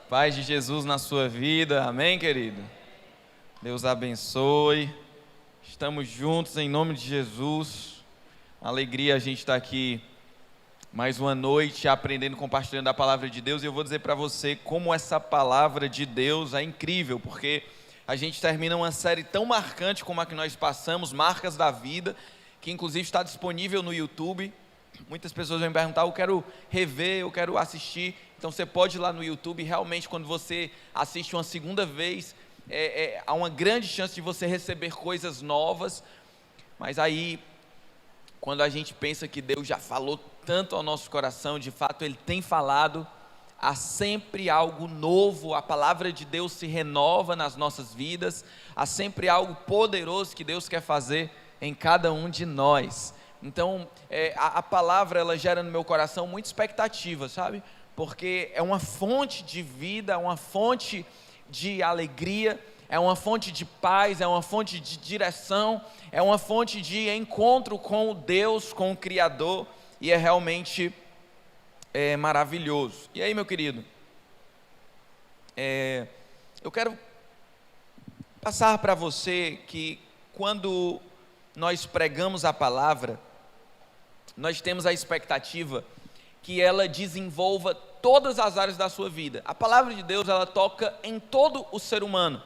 Paz de Jesus na sua vida, amém, querido? Deus abençoe. Estamos juntos em nome de Jesus. Alegria a gente estar aqui mais uma noite aprendendo, compartilhando a palavra de Deus. E eu vou dizer para você como essa palavra de Deus é incrível, porque a gente termina uma série tão marcante como a que nós passamos, Marcas da Vida, que inclusive está disponível no YouTube. Muitas pessoas vão me perguntar, eu quero rever, eu quero assistir. Então você pode ir lá no YouTube, realmente quando você assiste uma segunda vez, há uma grande chance de você receber coisas novas. Mas aí, quando a gente pensa que Deus já falou tanto ao nosso coração, de fato Ele tem falado, há sempre algo novo, a palavra de Deus se renova nas nossas vidas, há sempre algo poderoso que Deus quer fazer em cada um de nós. Então, a palavra, ela gera no meu coração muita expectativa, sabe? Porque é uma fonte de vida, é uma fonte de alegria, é uma fonte de paz, é uma fonte de direção, é uma fonte de encontro com o Deus, com o Criador, e é realmente maravilhoso. E aí, meu querido, eu quero passar para você que quando nós pregamos a palavra, nós temos a expectativa que ela desenvolva todas as áreas da sua vida. A palavra de Deus, ela toca em todo o ser humano,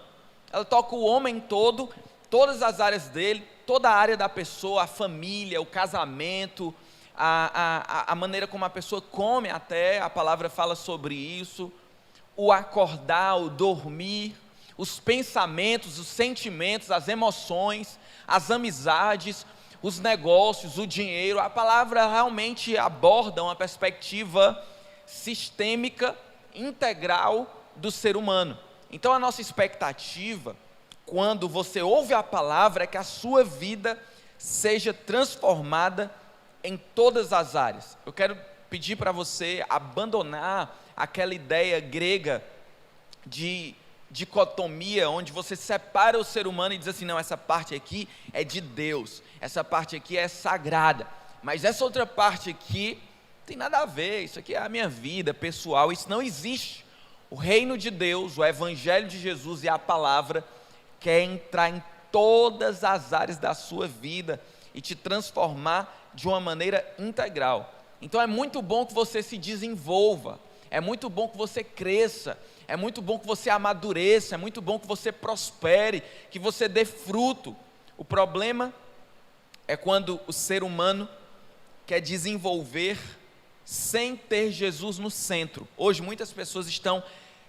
ela toca o homem todo, todas as áreas dele, toda a área da pessoa, a família, o casamento, a maneira como a pessoa come até, a palavra fala sobre isso, o acordar, o dormir, os pensamentos, os sentimentos, as emoções, as amizades, os negócios, o dinheiro. A palavra realmente aborda uma perspectiva sistêmica, integral do ser humano. Então a nossa expectativa, quando você ouve a palavra, é que a sua vida seja transformada em todas as áreas. Eu quero pedir para você abandonar aquela ideia grega de dicotomia, onde você separa o ser humano e diz assim, não, essa parte aqui é de Deus, essa parte aqui é sagrada, mas essa outra parte aqui não tem nada a ver, isso aqui é a minha vida pessoal. Isso não existe. O reino de Deus, o evangelho de Jesus e a palavra quer entrar em todas as áreas da sua vida e te transformar de uma maneira integral. Então é muito bom que você se desenvolva, é muito bom que você cresça, é muito bom que você amadureça, é muito bom que você prospere, que você dê fruto. O problema é quando o ser humano quer desenvolver sem ter Jesus no centro. Hoje muitas pessoas estão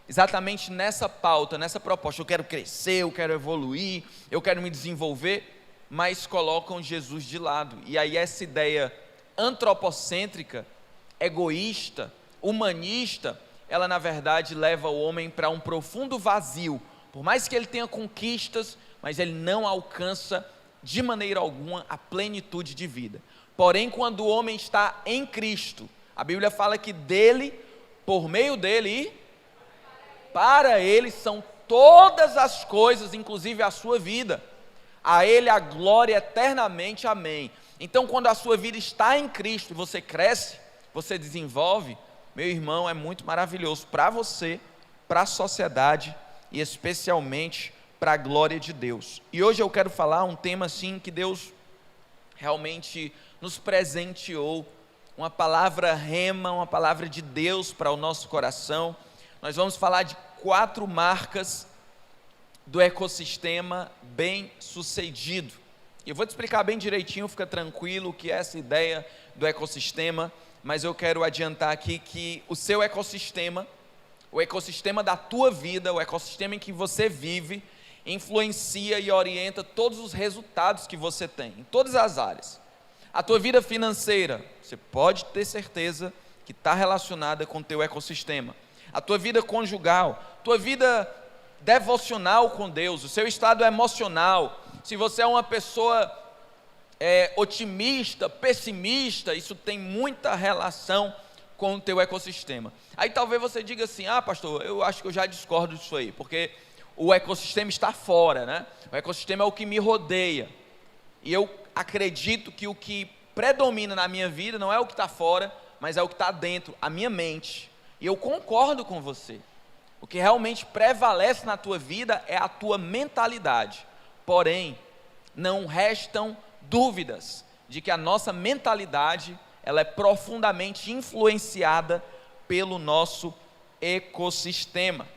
exatamente nessa pauta, nessa proposta. Eu quero crescer, eu quero evoluir, eu quero me desenvolver, mas colocam Jesus de lado. E aí essa ideia antropocêntrica, egoísta, humanista, ela na verdade leva o homem para um profundo vazio. Por mais que ele tenha conquistas, mas ele não alcança de maneira alguma a plenitude de vida. Porém, quando o homem está em Cristo, a Bíblia fala que dele, por meio dele e para ele são todas as coisas, inclusive a sua vida. A ele a glória eternamente, amém. Então, quando a sua vida está em Cristo e você cresce, você desenvolve, meu irmão, é muito maravilhoso para você, para a sociedade e especialmente para a glória de Deus. E hoje eu quero falar um tema assim que Deus realmente nos presenteou, uma palavra rema, uma palavra de Deus para o nosso coração. Nós vamos falar de 4 marcas do ecossistema bem-sucedido. E eu vou te explicar bem direitinho, fica tranquilo, o que é essa ideia do ecossistema. Mas eu quero adiantar aqui que o seu ecossistema, o ecossistema da tua vida, o ecossistema em que você vive, influencia e orienta todos os resultados que você tem, em todas as áreas. A tua vida financeira, você pode ter certeza que está relacionada com o teu ecossistema. A tua vida conjugal, tua vida devocional com Deus, o seu estado emocional, se você é uma pessoa otimista, pessimista, isso tem muita relação com o teu ecossistema. Aí talvez você diga assim, pastor, eu acho que eu já discordo disso aí, porque o ecossistema está fora, né? O ecossistema é o que me rodeia, e eu acredito que o que predomina na minha vida não é o que está fora, mas é o que está dentro, a minha mente. E eu concordo com você, O que realmente prevalece na tua vida é a tua mentalidade. Porém, não restam dúvidas de que a nossa mentalidade, ela é profundamente influenciada pelo nosso ecossistema.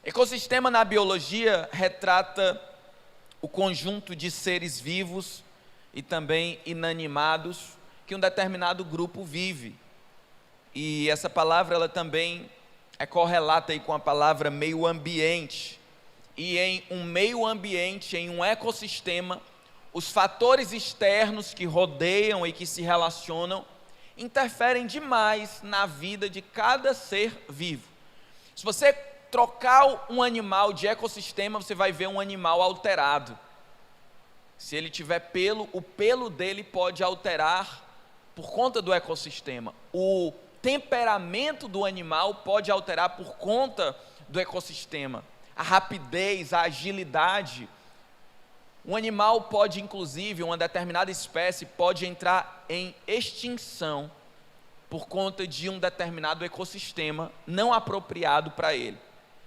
Ecossistema na biologia retrata o conjunto de seres vivos e também inanimados que um determinado grupo vive. E essa palavra ela também é correlata aí com a palavra meio ambiente. E em um meio ambiente, em um ecossistema, os fatores externos que rodeiam e que se relacionam interferem demais na vida de cada ser vivo. Se você trocar um animal de ecossistema, você vai ver um animal alterado. Se ele tiver pelo, o pelo dele pode alterar por conta do ecossistema. O temperamento do animal pode alterar por conta do ecossistema. A rapidez, a agilidade. Um animal pode, inclusive, uma determinada espécie pode entrar em extinção por conta de um determinado ecossistema não apropriado para ele.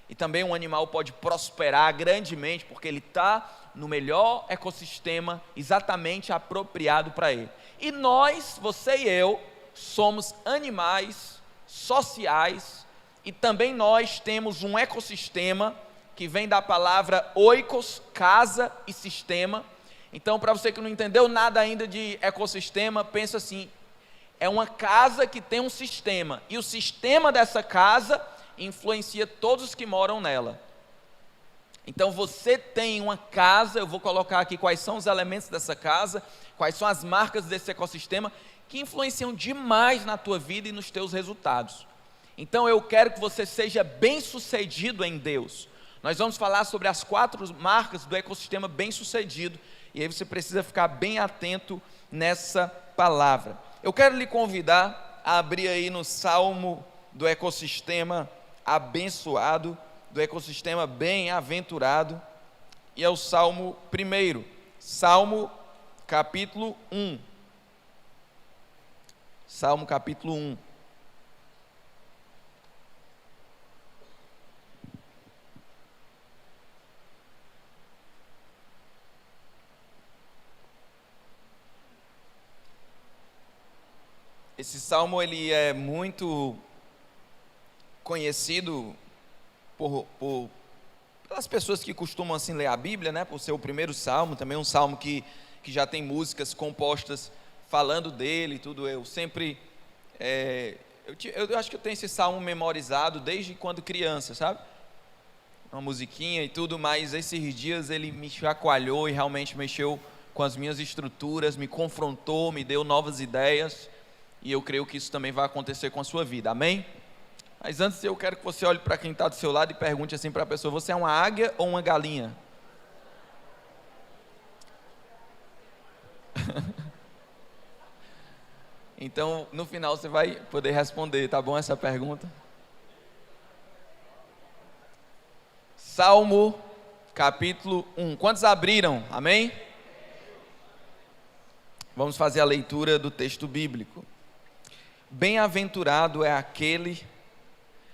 E também um animal pode prosperar grandemente porque ele está no melhor ecossistema exatamente apropriado para ele. E nós, você e eu, somos animais sociais e também nós temos um ecossistema que vem da palavra oikos, casa e sistema. Então, para você que não entendeu nada ainda de ecossistema, pensa assim, é uma casa que tem um sistema, e o sistema dessa casa influencia todos os que moram nela. Então você tem uma casa, eu vou colocar aqui quais são os elementos dessa casa, quais são as marcas desse ecossistema, que influenciam demais na tua vida e nos teus resultados. Então eu quero que você seja bem-sucedido em Deus. Nós vamos falar sobre as 4 marcas do ecossistema bem-sucedido, e aí você precisa ficar bem atento nessa palavra. Eu quero lhe convidar a abrir aí no Salmo do ecossistema abençoado, do ecossistema bem-aventurado, e é o Salmo 1, Salmo capítulo 1. Salmo capítulo 1. Esse salmo ele é muito conhecido pelas pessoas que costumam assim ler a Bíblia, né? Por ser o primeiro salmo, também um salmo que já tem músicas compostas falando dele e tudo. Eu sempre, eu acho que eu tenho esse salmo memorizado desde quando criança, sabe? Uma musiquinha e tudo, mas esses dias ele me chacoalhou e realmente mexeu com as minhas estruturas, me confrontou, me deu novas ideias. E eu creio que isso também vai acontecer com a sua vida, amém? Mas antes eu quero que você olhe para quem está do seu lado e pergunte assim para a pessoa: você é uma águia ou uma galinha? Então no final você vai poder responder, tá bom, essa pergunta? Salmo capítulo 1, quantos abriram, amém? Vamos fazer a leitura do texto bíblico. Bem-aventurado é aquele,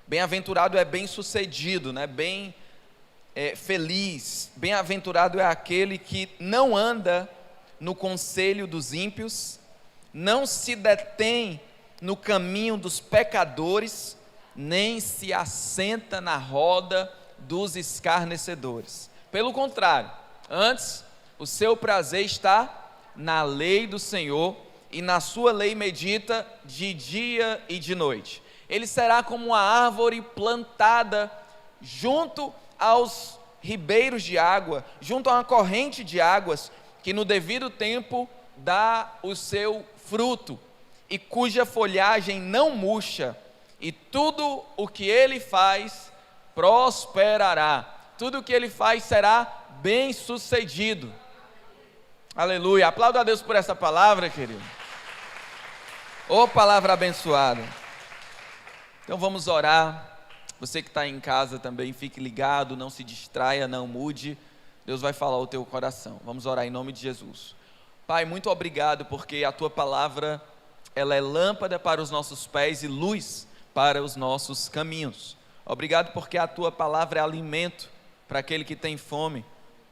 bem-aventurado é bem-sucedido, né? Feliz, bem-aventurado é aquele que não anda no conselho dos ímpios, não se detém no caminho dos pecadores, nem se assenta na roda dos escarnecedores. Pelo contrário, antes o seu prazer está na lei do Senhor, e na sua lei medita de dia e de noite. Ele será como uma árvore plantada junto aos ribeiros de água, junto a uma corrente de águas, que no devido tempo dá o seu fruto, e cuja folhagem não murcha, e tudo o que ele faz prosperará. Tudo o que ele faz será bem sucedido. Aleluia, aplauda a Deus por essa palavra, querido. Ô palavra abençoada. Então vamos orar. Você que está em casa também, fique ligado, não se distraia, não mude. Deus vai falar ao teu coração. Vamos orar em nome de Jesus. Pai, muito obrigado porque a tua palavra, ela é lâmpada para os nossos pés e luz para os nossos caminhos. Obrigado porque a tua palavra é alimento para aquele que tem fome,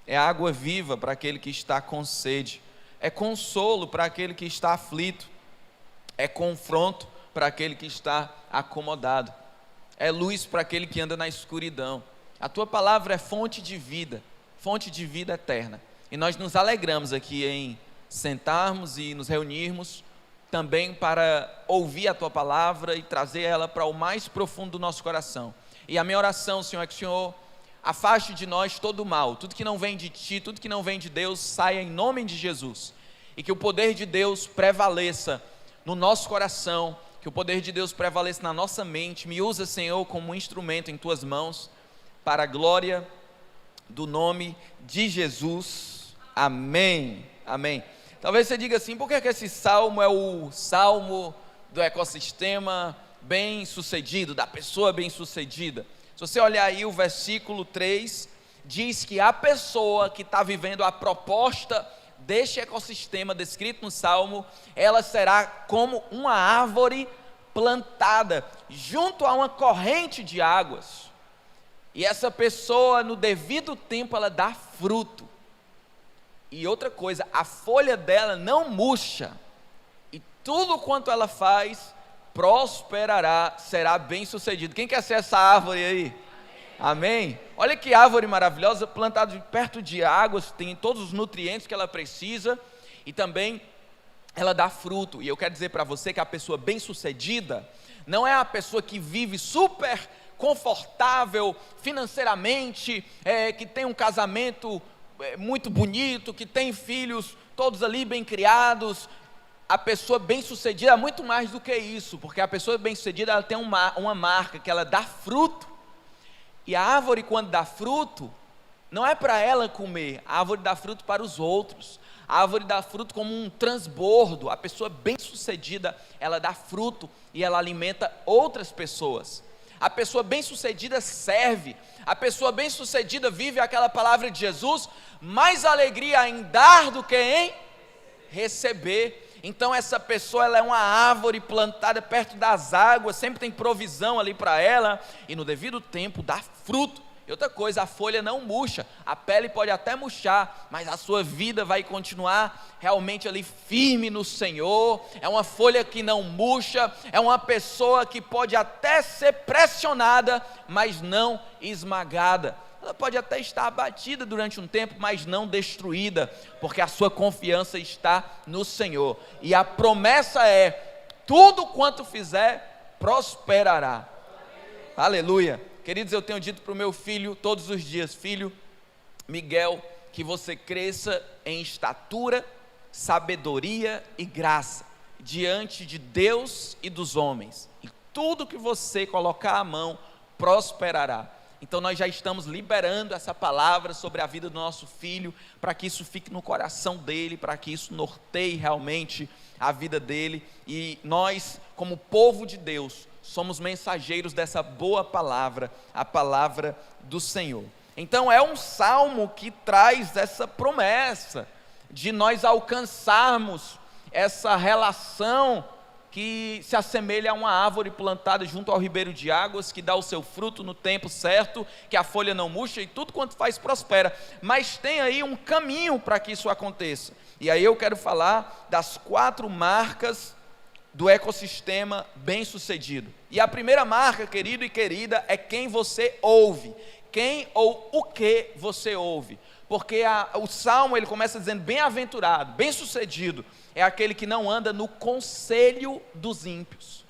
é água viva para aquele que está com sede, é consolo para aquele que está aflito, é confronto para aquele que está acomodado, é luz para aquele que anda na escuridão. A tua palavra é fonte de vida eterna. E nós nos alegramos aqui em sentarmos e nos reunirmos também para ouvir a tua palavra e trazer ela para o mais profundo do nosso coração. E a minha oração, Senhor, é que o Senhor afaste de nós todo o mal, tudo que não vem de ti, tudo que não vem de Deus, saia em nome de Jesus, e que o poder de Deus prevaleça no nosso coração, que o poder de Deus prevaleça na nossa mente. Me usa, Senhor, como um instrumento em tuas mãos, para a glória do nome de Jesus, amém, amém. Talvez você diga assim, por que esse salmo é o salmo do ecossistema bem sucedido, da pessoa bem sucedida? Se você olhar aí o versículo 3, diz que a pessoa que está vivendo a proposta deste ecossistema descrito no salmo, ela será como uma árvore plantada junto a uma corrente de águas, e essa pessoa no devido tempo ela dá fruto. E outra coisa, a folha dela não murcha, e tudo quanto ela faz prosperará, será bem sucedido. Quem quer ser essa árvore aí? Amém? Olha que árvore maravilhosa, plantada perto de águas, tem todos os nutrientes que ela precisa, e também ela dá fruto. E eu quero dizer para você que a pessoa bem sucedida não é a pessoa que vive super confortável financeiramente, que tem um casamento muito bonito, que tem filhos todos ali bem criados. A pessoa bem sucedida é muito mais do que isso, porque a pessoa bem sucedida ela tem uma marca, que ela dá fruto. E a árvore, quando dá fruto, não é para ela comer, a árvore dá fruto para os outros, a árvore dá fruto como um transbordo. A pessoa bem sucedida, ela dá fruto e ela alimenta outras pessoas. A pessoa bem sucedida serve, a pessoa bem sucedida vive aquela palavra de Jesus, mais alegria em dar do que em receber. Então essa pessoa ela é uma árvore plantada perto das águas, sempre tem provisão ali para ela, e no devido tempo dá fruto. E outra coisa, a folha não murcha, a pele pode até murchar, mas a sua vida vai continuar realmente ali firme no Senhor. É uma folha que não murcha, é uma pessoa que pode até ser pressionada, mas não esmagada. Ela pode até estar abatida durante um tempo, mas não destruída, porque a sua confiança está no Senhor. E a promessa é: tudo quanto fizer, prosperará. Aleluia. Queridos, eu tenho dito para o meu filho todos os dias: filho Miguel, que você cresça em estatura, sabedoria e graça, diante de Deus e dos homens, e tudo que você colocar a mão, prosperará. Então nós já estamos liberando essa palavra sobre a vida do nosso filho, para que isso fique no coração dele, para que isso norteie realmente a vida dele. E nós, como povo de Deus, somos mensageiros dessa boa palavra, a palavra do Senhor. Então é um salmo que traz essa promessa de nós alcançarmos essa relação que se assemelha a uma árvore plantada junto ao ribeiro de águas, que dá o seu fruto no tempo certo, que a folha não murcha e tudo quanto faz prospera. Mas tem aí um caminho para que isso aconteça. E aí eu quero falar das 4 marcas do ecossistema bem sucedido. E a primeira marca, querido e querida, é quem você ouve. Quem ou o que você ouve. Porque o salmo ele começa dizendo: bem-aventurado, bem-sucedido é aquele que não anda no conselho dos ímpios.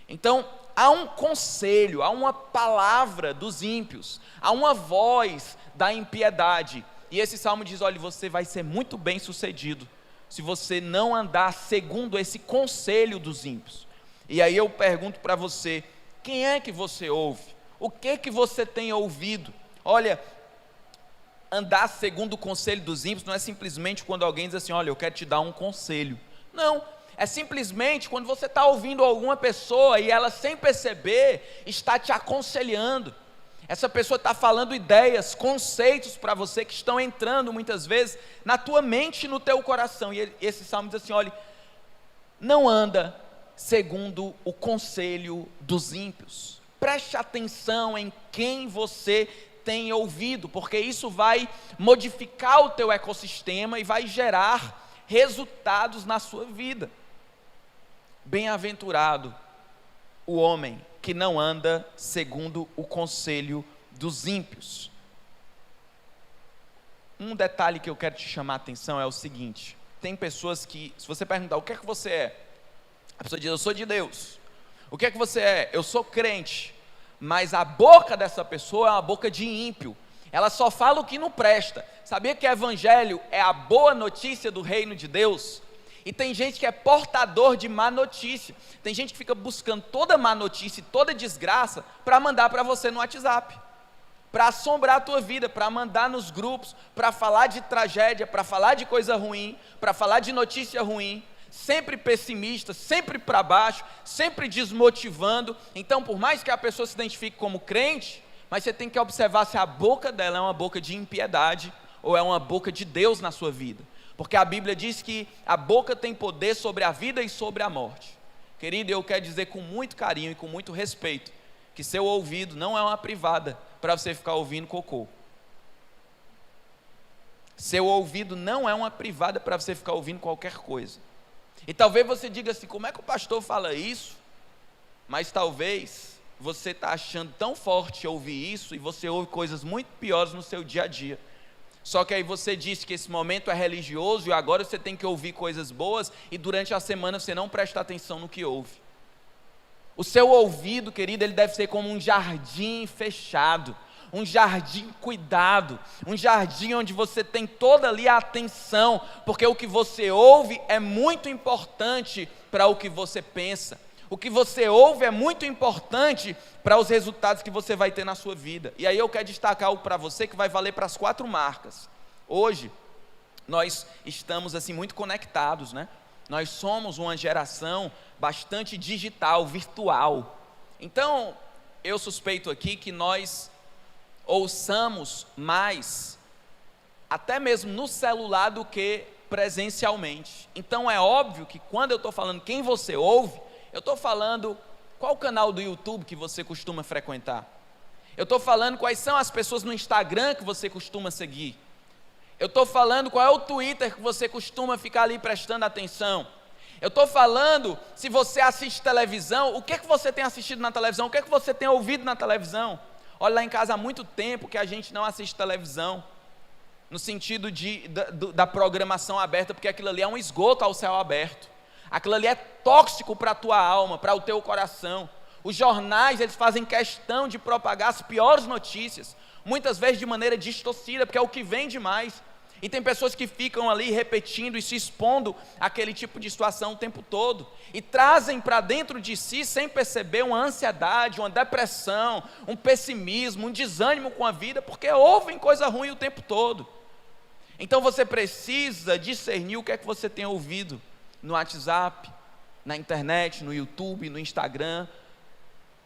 Então há um conselho, há uma palavra dos ímpios, há uma voz da impiedade. E esse salmo diz: olha, você vai ser muito bem-sucedido se você não andar segundo esse conselho dos ímpios. E aí eu pergunto para você: quem é que você ouve? O que você tem ouvido? Olha, andar segundo o conselho dos ímpios não é simplesmente quando alguém diz assim: olha, eu quero te dar um conselho. Não, é simplesmente quando você está ouvindo alguma pessoa e ela, sem perceber, está te aconselhando. Essa pessoa está falando ideias, conceitos para você que estão entrando muitas vezes na tua mente e no teu coração. E esse salmo diz assim: olha, não anda segundo o conselho dos ímpios. preste atenção em quem você tem ouvido, porque isso vai modificar o teu ecossistema e vai gerar resultados na sua vida. Bem-aventurado o homem que não anda segundo o conselho dos ímpios. Um detalhe que eu quero te chamar a atenção é o seguinte: tem pessoas que, se você perguntar o que é que você é, a pessoa diz: eu sou de Deus. O que é que você é? Eu sou crente. Mas a boca dessa pessoa é uma boca de ímpio. Ela só fala o que não presta. Sabia que o evangelho é a boa notícia do reino de Deus? E tem gente que é portador de má notícia. Tem gente que fica buscando toda má notícia e toda desgraça para mandar para você no WhatsApp, para assombrar a tua vida, para mandar nos grupos, para falar de tragédia, para falar de coisa ruim, para falar de notícia ruim, sempre pessimista, sempre para baixo, sempre desmotivando. Então, por mais que a pessoa se identifique como crente, mas você tem que observar se a boca dela é uma boca de impiedade ou é uma boca de Deus na sua vida. Porque a Bíblia diz que a boca tem poder sobre a vida e sobre a morte. Querido, eu quero dizer com muito carinho e com muito respeito, que seu ouvido não é uma privada para você ficar ouvindo cocô. Seu ouvido não é uma privada para você ficar ouvindo qualquer coisa. E talvez você diga assim: como é que o pastor fala isso? Mas talvez você está achando tão forte ouvir isso, e você ouve coisas muito piores no seu dia a dia. Só que aí você disse que esse momento é religioso e agora você tem que ouvir coisas boas, e durante a semana você não presta atenção no que ouve. O seu ouvido, querido, ele deve ser como um jardim fechado, um jardim cuidado, um jardim onde você tem toda ali a atenção, porque o que você ouve é muito importante para o que você pensa. O que você ouve é muito importante para os resultados que você vai ter na sua vida. E aí eu quero destacar algo para você que vai valer para as 4 marcas. Hoje, nós estamos assim muito conectados, né? Nós somos uma geração bastante digital, virtual. Então, eu suspeito aqui que nós ouçamos mais, até mesmo no celular, do que presencialmente. Então é óbvio que quando eu estou falando quem você ouve, eu estou falando qual canal do YouTube que você costuma frequentar. Eu estou falando quais são as pessoas no Instagram que você costuma seguir. Eu estou falando qual é o Twitter que você costuma ficar ali prestando atenção. Eu estou falando se você assiste televisão, o que é que você tem assistido na televisão, o que é que você tem ouvido na televisão. Olha, lá em casa há muito tempo que a gente não assiste televisão, no sentido da programação aberta, porque aquilo ali é um esgoto ao céu aberto. Aquilo ali é tóxico para a tua alma, para o teu coração. Os jornais, eles fazem questão de propagar as piores notícias, muitas vezes de maneira distorcida, porque é o que vende mais. E tem pessoas que ficam ali repetindo e se expondo àquele tipo de situação o tempo todo, e trazem para dentro de si, sem perceber, uma ansiedade, uma depressão, um pessimismo, um desânimo com a vida, porque ouvem coisa ruim o tempo todo. Então você precisa discernir o que é que você tem ouvido no WhatsApp, na internet, no YouTube, no Instagram.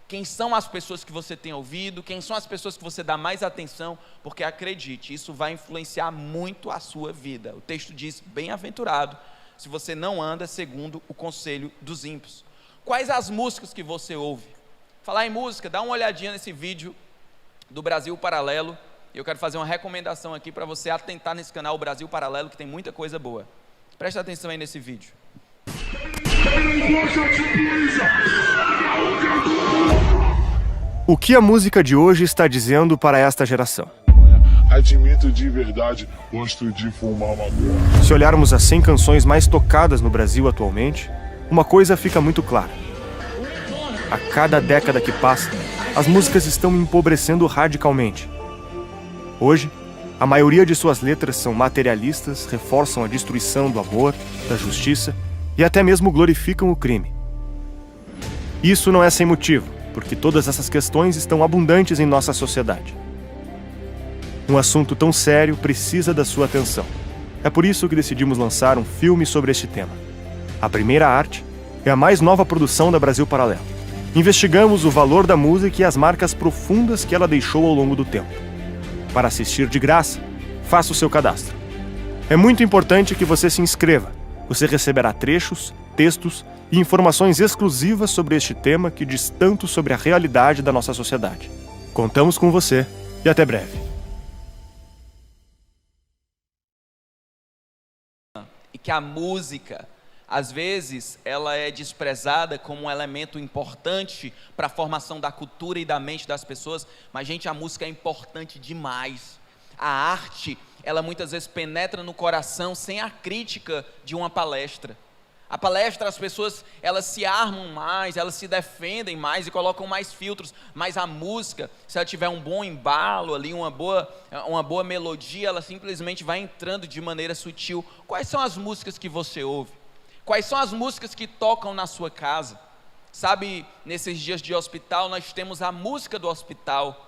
Quem são as pessoas que você tem ouvido, quem são as pessoas que você dá mais atenção, porque acredite, isso vai influenciar muito a sua vida. O texto diz: bem-aventurado se você não anda segundo o conselho dos ímpios. Quais as músicas que você ouve? Falar em música, dá uma olhadinha nesse vídeo do Brasil Paralelo. Eu quero fazer uma recomendação aqui para você atentar nesse canal Brasil Paralelo, que tem muita coisa boa. Presta atenção aí nesse vídeo. O que a música de hoje está dizendo para esta geração? Admito de verdade, gosto de fumar maconha. Se olharmos as 100 canções mais tocadas no Brasil atualmente, uma coisa fica muito clara. A cada década que passa, as músicas estão empobrecendo radicalmente. Hoje, a maioria de suas letras são materialistas, reforçam a destruição do amor, da justiça e até mesmo glorificam o crime. Isso não é sem motivo, porque todas essas questões estão abundantes em nossa sociedade. Um assunto tão sério precisa da sua atenção. É por isso que decidimos lançar um filme sobre este tema. A Primeira Arte é a mais nova produção da Brasil Paralelo. Investigamos o valor da música e as marcas profundas que ela deixou ao longo do tempo. Para assistir de graça, faça o seu cadastro. É muito importante que você se inscreva. Você receberá trechos textos e informações exclusivas sobre este tema que diz tanto sobre a realidade da nossa sociedade. Contamos com você e até breve. E que a música, às vezes, ela é desprezada como um elemento importante para a formação da cultura e da mente das pessoas, mas, gente, a música é importante demais. A arte, ela muitas vezes penetra no coração sem a crítica de uma palestra. A palestra, as pessoas, elas se armam mais, elas se defendem mais e colocam mais filtros, mas a música, se ela tiver um bom embalo ali, uma boa melodia, ela simplesmente vai entrando de maneira sutil. Quais são as músicas que você ouve? Quais são as músicas que tocam na sua casa? Sabe, nesses dias de hospital, nós temos a música do hospital,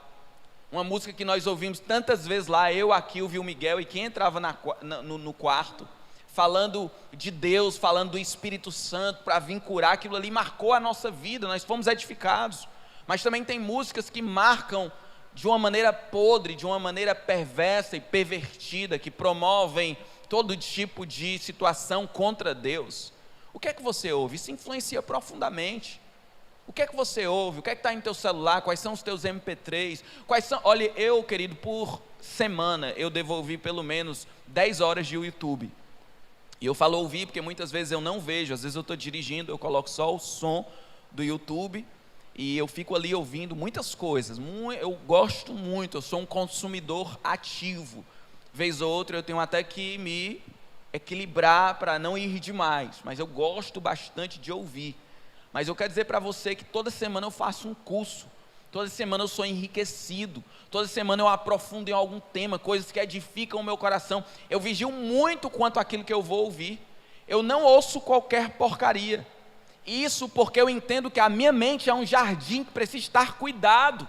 uma música que nós ouvimos tantas vezes lá, eu, aqui, o Miguel, e quem entrava no quarto, falando de Deus, falando do Espírito Santo, para vir curar, aquilo ali marcou a nossa vida, nós fomos edificados. Mas também tem músicas que marcam de uma maneira podre, de uma maneira perversa e pervertida, que promovem todo tipo de situação contra Deus. O que é que você ouve? Isso influencia profundamente. O que é que você ouve? O que é que está no teu celular? Quais são os teus MP3? Olha, eu, querido, por semana, eu devo ouvir pelo menos 10 horas de YouTube. E eu falo ouvir porque muitas vezes eu não vejo, às vezes eu estou dirigindo, eu coloco só o som do YouTube e eu fico ali ouvindo muitas coisas. Eu gosto muito, eu sou um consumidor ativo. Vez ou outra eu tenho até que me equilibrar para não ir demais, mas eu gosto bastante de ouvir. Mas eu quero dizer para você que toda semana eu faço um curso, toda semana eu sou enriquecido, toda semana eu aprofundo em algum tema, coisas que edificam o meu coração. Eu vigio muito quanto àquilo que eu vou ouvir. Eu não ouço qualquer porcaria. Isso porque eu entendo que a minha mente é um jardim que precisa estar cuidado.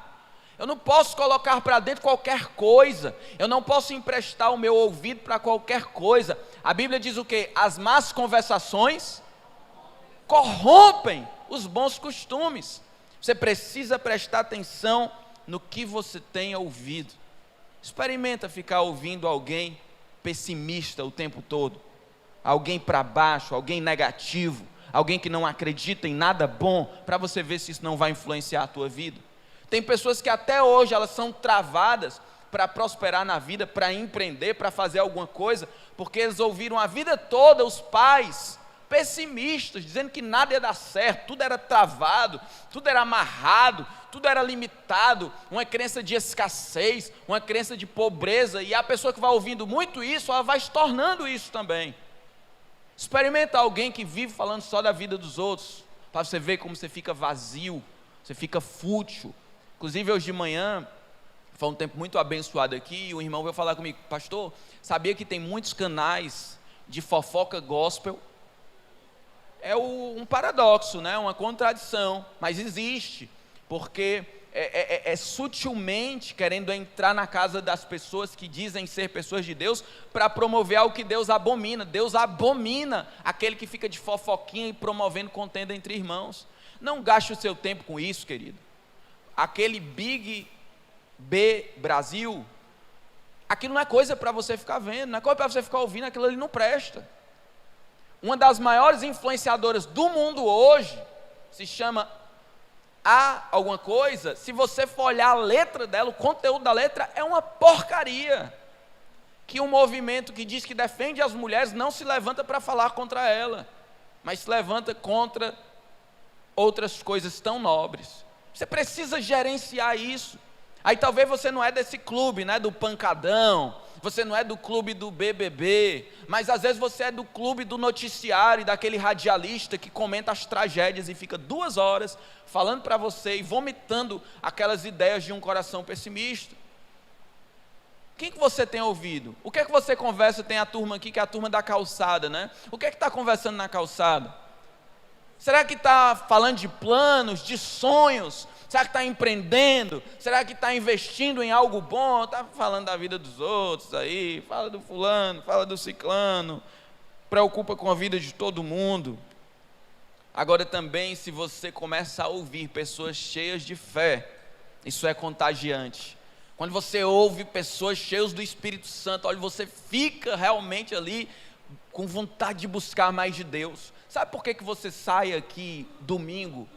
Eu não posso colocar para dentro qualquer coisa. Eu não posso emprestar o meu ouvido para qualquer coisa. A Bíblia diz o quê? As más conversações corrompem os bons costumes. Você precisa prestar atenção no que você tem ouvido. Experimenta ficar ouvindo alguém pessimista o tempo todo, alguém para baixo, alguém negativo, alguém que não acredita em nada bom, para você ver se isso não vai influenciar a tua vida. Tem pessoas que até hoje elas são travadas para prosperar na vida, para empreender, para fazer alguma coisa, porque eles ouviram a vida toda os pais pessimistas, dizendo que nada ia dar certo, tudo era travado, tudo era amarrado, tudo era limitado, uma crença de escassez, uma crença de pobreza, e a pessoa que vai ouvindo muito isso, ela vai se tornando isso também. Experimenta alguém que vive falando só da vida dos outros, para você ver como você fica vazio, você fica fútil. Inclusive hoje de manhã, foi um tempo muito abençoado aqui, e o irmão veio falar comigo: pastor, sabia que tem muitos canais de fofoca gospel? É um paradoxo, né? Uma contradição, mas existe, porque é sutilmente querendo entrar na casa das pessoas que dizem ser pessoas de Deus, para promover algo que Deus abomina. Deus abomina aquele que fica de fofoquinha e promovendo contenda entre irmãos. Não gaste o seu tempo com isso, querido. Aquele Big B Brasil, aquilo não é coisa para você ficar vendo, não é coisa para você ficar ouvindo, aquilo ali não presta. Uma das maiores influenciadoras do mundo hoje se chama alguma coisa. Se você for olhar a letra dela, o conteúdo da letra é uma porcaria, que um movimento que diz que defende as mulheres não se levanta para falar contra ela, mas se levanta contra outras coisas tão nobres. Você precisa gerenciar isso. Aí talvez você não é desse clube, né, do pancadão, você não é do clube do BBB, mas às vezes você é do clube do noticiário, daquele radialista que comenta as tragédias e fica 2 horas falando para você e vomitando aquelas ideias de um coração pessimista. Quem que você tem ouvido? O que é que você conversa? Tem a turma aqui que é a turma da calçada, né? O que é que está conversando na calçada? Será que está falando de planos, de sonhos? Será que está empreendendo? Será que está investindo em algo bom? Está falando da vida dos outros aí, fala do fulano, fala do ciclano, preocupa com a vida de todo mundo. Agora também, se você começa a ouvir pessoas cheias de fé, isso é contagiante. Quando você ouve pessoas cheias do Espírito Santo, olha, você fica realmente ali com vontade de buscar mais de Deus. Sabe por que você sai aqui domingo,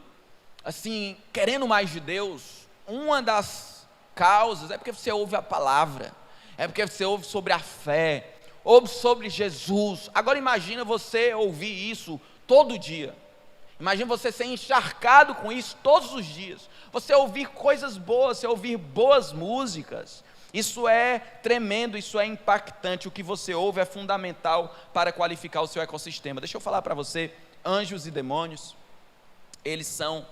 assim, querendo mais de Deus? Uma das causas é porque você ouve a palavra, é porque você ouve sobre a fé, ouve sobre Jesus. Agora imagina você ouvir isso todo dia. Imagina você ser encharcado com isso todos os dias. Você ouvir coisas boas, você ouvir boas músicas. Isso é tremendo, isso é impactante. O que você ouve é fundamental para qualificar o seu ecossistema. Deixa eu falar para você, anjos e demônios, eles são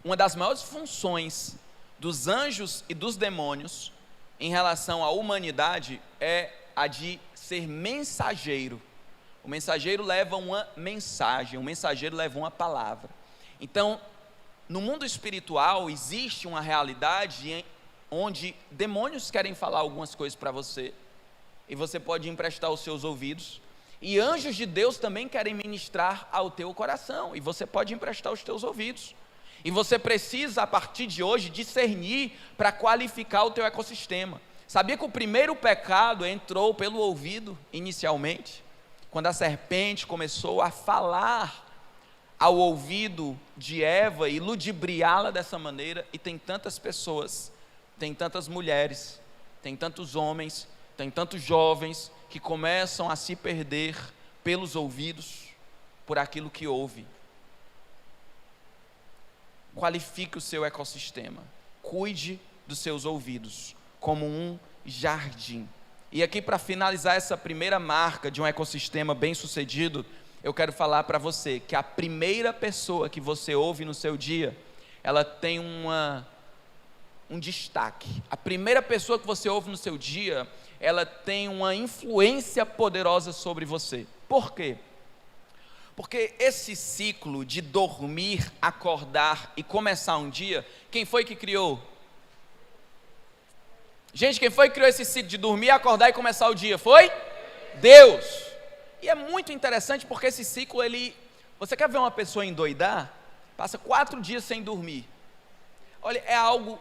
uma das maiores funções dos anjos e dos demônios em relação à humanidade é a de ser mensageiro. O mensageiro leva uma mensagem, o mensageiro leva uma palavra. Então, no mundo espiritual existe uma realidade onde demônios querem falar algumas coisas para você, e você pode emprestar os seus ouvidos, e anjos de Deus também querem ministrar ao teu coração, e você pode emprestar os teus ouvidos. E você precisa, a partir de hoje, discernir para qualificar o teu ecossistema. Sabia que o primeiro pecado entrou pelo ouvido inicialmente? Quando a serpente começou a falar ao ouvido de Eva e ludibriá-la dessa maneira, e tem tantas pessoas, tem tantas mulheres, tem tantos homens, tem tantos jovens que começam a se perder pelos ouvidos, por aquilo que ouve. Qualifique o seu ecossistema, cuide dos seus ouvidos como um jardim. E aqui, para finalizar essa primeira marca de um ecossistema bem sucedido, eu quero falar para você que a primeira pessoa que você ouve no seu dia, ela tem um destaque. A primeira pessoa que você ouve no seu dia, ela tem uma influência poderosa sobre você. Por quê? Porque esse ciclo de dormir, acordar e começar um dia, quem foi que criou? Gente, quem foi que criou esse ciclo de dormir, acordar e começar o dia? Foi? Deus. E é muito interessante porque esse ciclo, você quer ver uma pessoa endoidar? Passa 4 dias sem dormir. Olha, é algo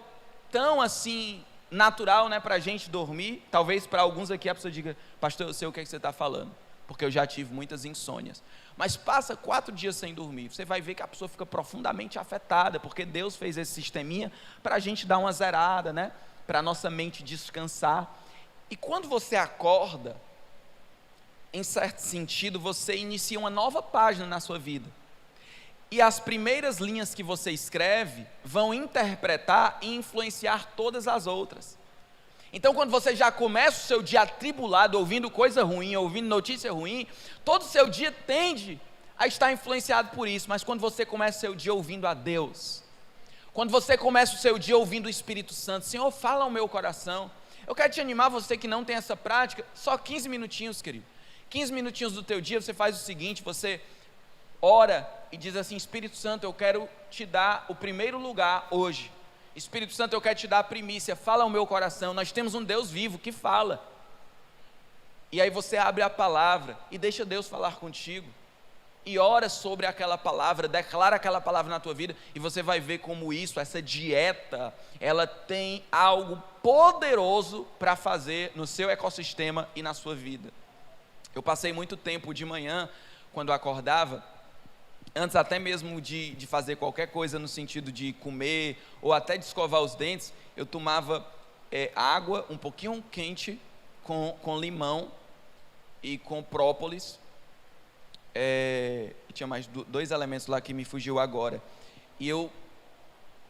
tão assim natural, né, para a gente dormir. Talvez para alguns aqui a pessoa diga: pastor, eu sei o que você está falando, porque eu já tive muitas insônias. Mas passa 4 dias sem dormir, você vai ver que a pessoa fica profundamente afetada, porque Deus fez esse sisteminha para a gente dar uma zerada, né, para a nossa mente descansar. E quando você acorda, em certo sentido, você inicia uma nova página na sua vida. E as primeiras linhas que você escreve vão interpretar e influenciar todas as outras. Então, quando você já começa o seu dia atribulado, ouvindo coisa ruim, ouvindo notícia ruim, todo o seu dia tende a estar influenciado por isso. Mas quando você começa o seu dia ouvindo a Deus, quando você começa o seu dia ouvindo o Espírito Santo: Senhor, fala ao meu coração. Eu quero te animar, você que não tem essa prática, só 15 minutinhos, querido. 15 minutinhos do teu dia, você faz o seguinte: você ora e diz assim: Espírito Santo, eu quero te dar o primeiro lugar hoje. Espírito Santo, eu quero te dar a primícia, fala ao meu coração. Nós temos um Deus vivo que fala. E aí você abre a palavra e deixa Deus falar contigo, e ora sobre aquela palavra, declara aquela palavra na tua vida, e você vai ver como essa dieta, ela tem algo poderoso para fazer no seu ecossistema e na sua vida. Eu passei muito tempo de manhã, quando eu acordava, antes até mesmo de fazer qualquer coisa no sentido de comer, ou até de escovar os dentes, eu tomava água um pouquinho quente, com limão e com própolis, tinha mais 2 elementos lá que me fugiu agora, e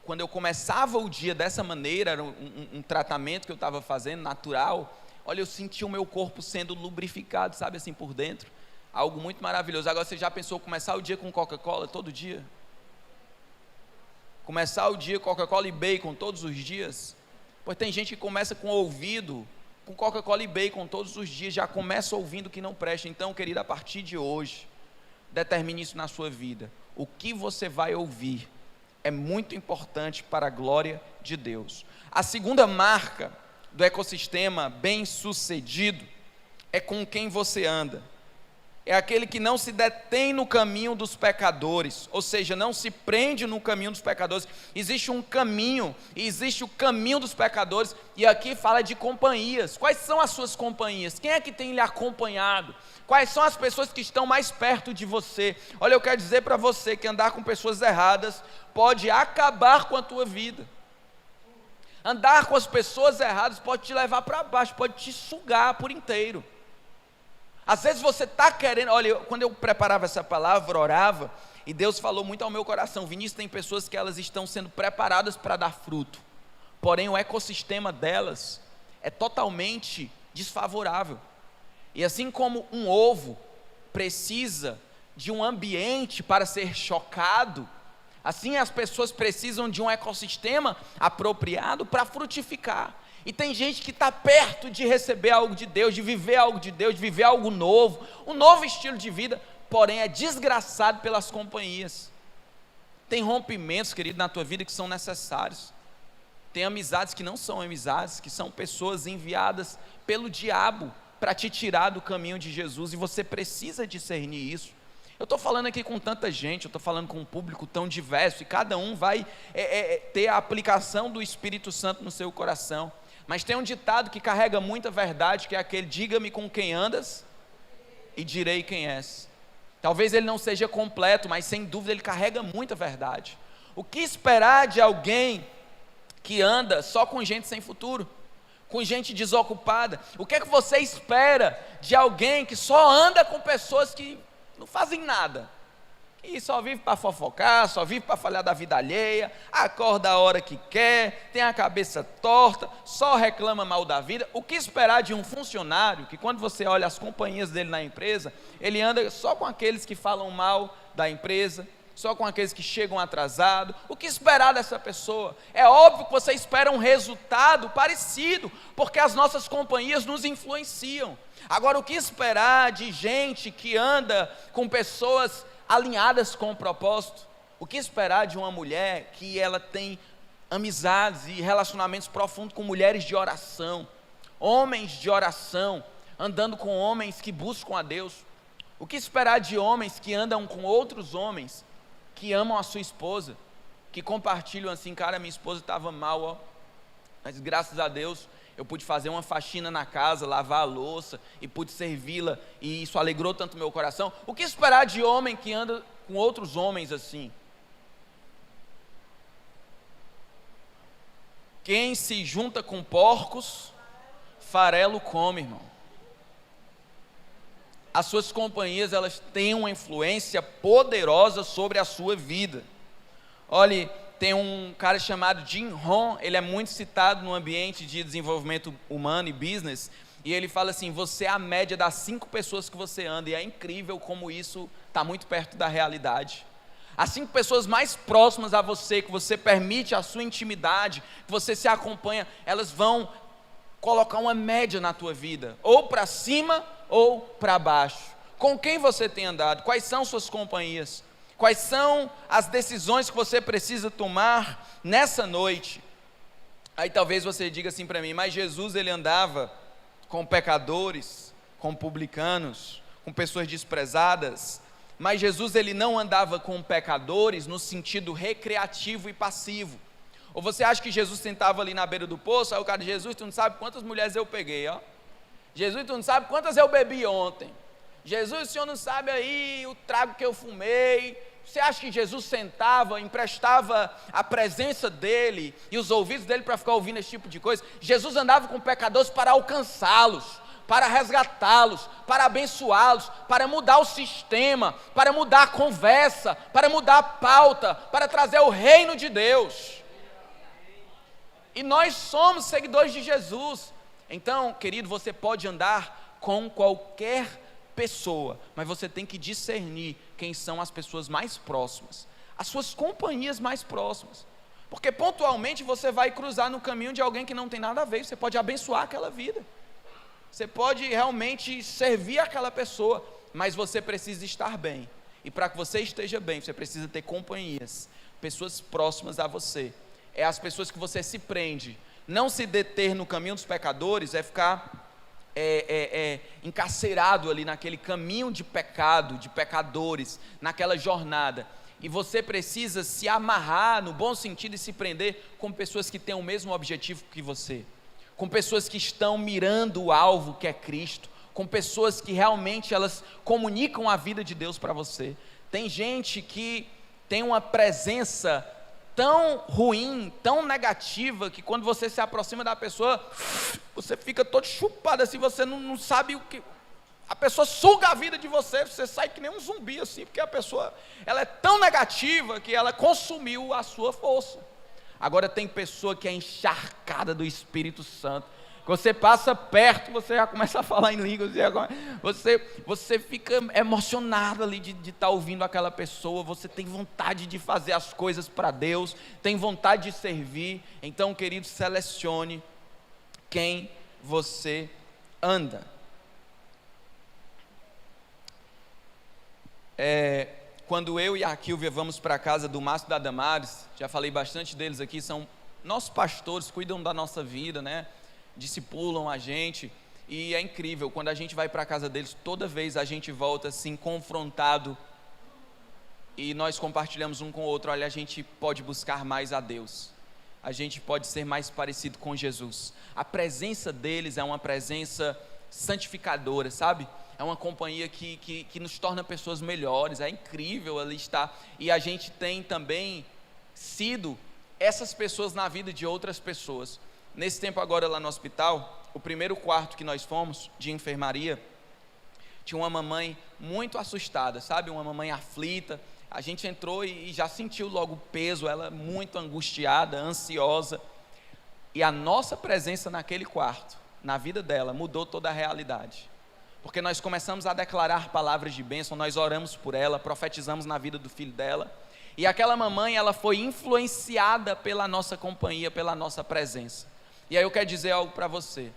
quando eu começava o dia dessa maneira, era um tratamento que eu estava fazendo, natural, olha, eu sentia o meu corpo sendo lubrificado, sabe, assim por dentro, algo muito maravilhoso. Agora, você já pensou começar o dia com Coca-Cola todo dia? Começar o dia com Coca-Cola e bacon todos os dias? Pois tem gente que começa com ouvido, com Coca-Cola e bacon todos os dias, já começa ouvindo o que não presta. Então, querido, a partir de hoje, determine isso na sua vida. O que você vai ouvir é muito importante para a glória de Deus. A segunda marca do ecossistema bem sucedido é com quem você anda. é aquele que não se detém no caminho dos pecadores, ou seja, não se prende no caminho dos pecadores. Existe um caminho, e existe o caminho dos pecadores, e aqui fala de companhias. Quais são as suas companhias? Quem é que tem lhe acompanhado? Quais são as pessoas que estão mais perto de você? Olha, eu quero dizer para você que andar com pessoas erradas pode acabar com a tua vida. Andar com as pessoas erradas pode te levar para baixo, pode te sugar por inteiro. Às vezes você está querendo, olha, quando eu preparava essa palavra, orava, e Deus falou muito ao meu coração, Vinícius, tem pessoas que elas estão sendo preparadas para dar fruto, porém o ecossistema delas é totalmente desfavorável. E assim como um ovo precisa de um ambiente para ser chocado, assim as pessoas precisam de um ecossistema apropriado para frutificar. E tem gente que está perto de receber algo de Deus, de viver algo de Deus, de viver algo novo, um novo estilo de vida, porém é desgraçado pelas companhias. Tem rompimentos, querido, na tua vida que são necessários. Tem amizades que não são amizades, que são pessoas enviadas pelo diabo para te tirar do caminho de Jesus, e você precisa discernir isso. Eu estou falando aqui com tanta gente, eu estou falando com um público tão diverso, e cada um vai ter a aplicação do Espírito Santo no seu coração. Mas tem um ditado que carrega muita verdade, que é aquele: diga-me com quem andas e direi quem és. Talvez ele não seja completo, mas sem dúvida ele carrega muita verdade. O que esperar de alguém que anda só com gente sem futuro, com gente desocupada? O que é que você espera de alguém que só anda com pessoas que não fazem nada, e só vive para fofocar, só vive para falar da vida alheia, acorda a hora que quer, tem a cabeça torta, só reclama mal da vida? O que esperar de um funcionário que, quando você olha as companhias dele na empresa, ele anda só com aqueles que falam mal da empresa, só com aqueles que chegam atrasados? O que esperar dessa pessoa? É óbvio que você espera um resultado parecido, porque as nossas companhias nos influenciam. Agora, o que esperar de gente que anda com pessoas alinhadas com o propósito? O que esperar de uma mulher que ela tem amizades e relacionamentos profundos com mulheres de oração, homens de oração, andando com homens que buscam a Deus? O que esperar de homens que andam com outros homens que amam a sua esposa, que compartilham assim: cara, minha esposa estava mal, ó, mas graças a Deus eu pude fazer uma faxina na casa, lavar a louça e pude servi-la, e isso alegrou tanto meu coração. O que esperar de homem que anda com outros homens assim? Quem se junta com porcos, farelo come, irmão. As suas companhias, elas têm uma influência poderosa sobre a sua vida. Olhe, tem um cara chamado Jim Rohn, ele é muito citado no ambiente de desenvolvimento humano e business, e ele fala assim: você é a média das 5 pessoas que você anda, e é incrível como isso está muito perto da realidade. As 5 pessoas mais próximas a você, que você permite a sua intimidade, que você se acompanha, elas vão colocar uma média na tua vida, ou para cima ou para baixo. Com quem você tem andado? Quais são suas companhias? Quais são as decisões que você precisa tomar nessa noite? Aí talvez você diga assim para mim: mas Jesus, ele andava com pecadores, com publicanos, com pessoas desprezadas. Mas Jesus, ele não andava com pecadores no sentido recreativo e passivo. Ou você acha que Jesus sentava ali na beira do poço, aí o cara: Jesus, tu não sabe quantas mulheres eu peguei, ó. Jesus, tu não sabe quantas eu bebi ontem. Jesus, o senhor não sabe aí o trago que eu fumei. Você acha que Jesus sentava, emprestava a presença dele e os ouvidos dele para ficar ouvindo esse tipo de coisa? Jesus andava com pecadores para alcançá-los, para resgatá-los, para abençoá-los, para mudar o sistema, para mudar a conversa, para mudar a pauta, para trazer o reino de Deus. E nós somos seguidores de Jesus. Então, querido, você pode andar com qualquer pessoa, mas você tem que discernir quem são as pessoas mais próximas, as suas companhias mais próximas, porque pontualmente você vai cruzar no caminho de alguém que não tem nada a ver. Você pode abençoar aquela vida, você pode realmente servir aquela pessoa, mas você precisa estar bem, e para que você esteja bem, você precisa ter companhias, pessoas próximas a você. É as pessoas que você se prende. Não se deter no caminho dos pecadores é ficar encarcerado ali naquele caminho de pecado, de pecadores, naquela jornada. E você precisa se amarrar, no bom sentido, e se prender com pessoas que têm o mesmo objetivo que você, com pessoas que estão mirando o alvo que é Cristo, com pessoas que realmente elas comunicam a vida de Deus para você. Tem gente que tem uma presença tão ruim, tão negativa, que quando você se aproxima da pessoa, você fica todo chupado assim, você não sabe o que... A pessoa suga a vida de você, você sai que nem um zumbi assim, porque a pessoa, ela é tão negativa que ela consumiu a sua força. Agora tem pessoa que é encharcada do Espírito Santo, você passa perto, você já começa a falar em línguas, você fica emocionado ali de estar ouvindo aquela pessoa, você tem vontade de fazer as coisas para Deus, tem vontade de servir. Então, querido, selecione quem você anda. Quando eu e a Kílvia vamos para a casa do Márcio e da Damares, já falei bastante deles aqui, são nossos pastores, cuidam da nossa vida, né? Discipulam a gente, e é incrível, quando a gente vai para a casa deles, toda vez a gente volta assim, confrontado, e nós compartilhamos um com o outro. Olha, a gente pode buscar mais a Deus, a gente pode ser mais parecido com Jesus. A presença deles é uma presença santificadora, sabe? É uma companhia que nos torna pessoas melhores, é incrível ali estar, e a gente tem também sido essas pessoas na vida de outras pessoas. Nesse tempo agora lá no hospital, o primeiro quarto que nós fomos, de enfermaria, tinha uma mamãe muito assustada, sabe? Uma mamãe aflita. A gente entrou e já sentiu logo o peso, ela muito angustiada, ansiosa. E a nossa presença naquele quarto, na vida dela, mudou toda a realidade. Porque nós começamos a declarar palavras de bênção, nós oramos por ela, profetizamos na vida do filho dela. E aquela mamãe, ela foi influenciada pela nossa companhia, pela nossa presença. E aí eu quero dizer algo para você: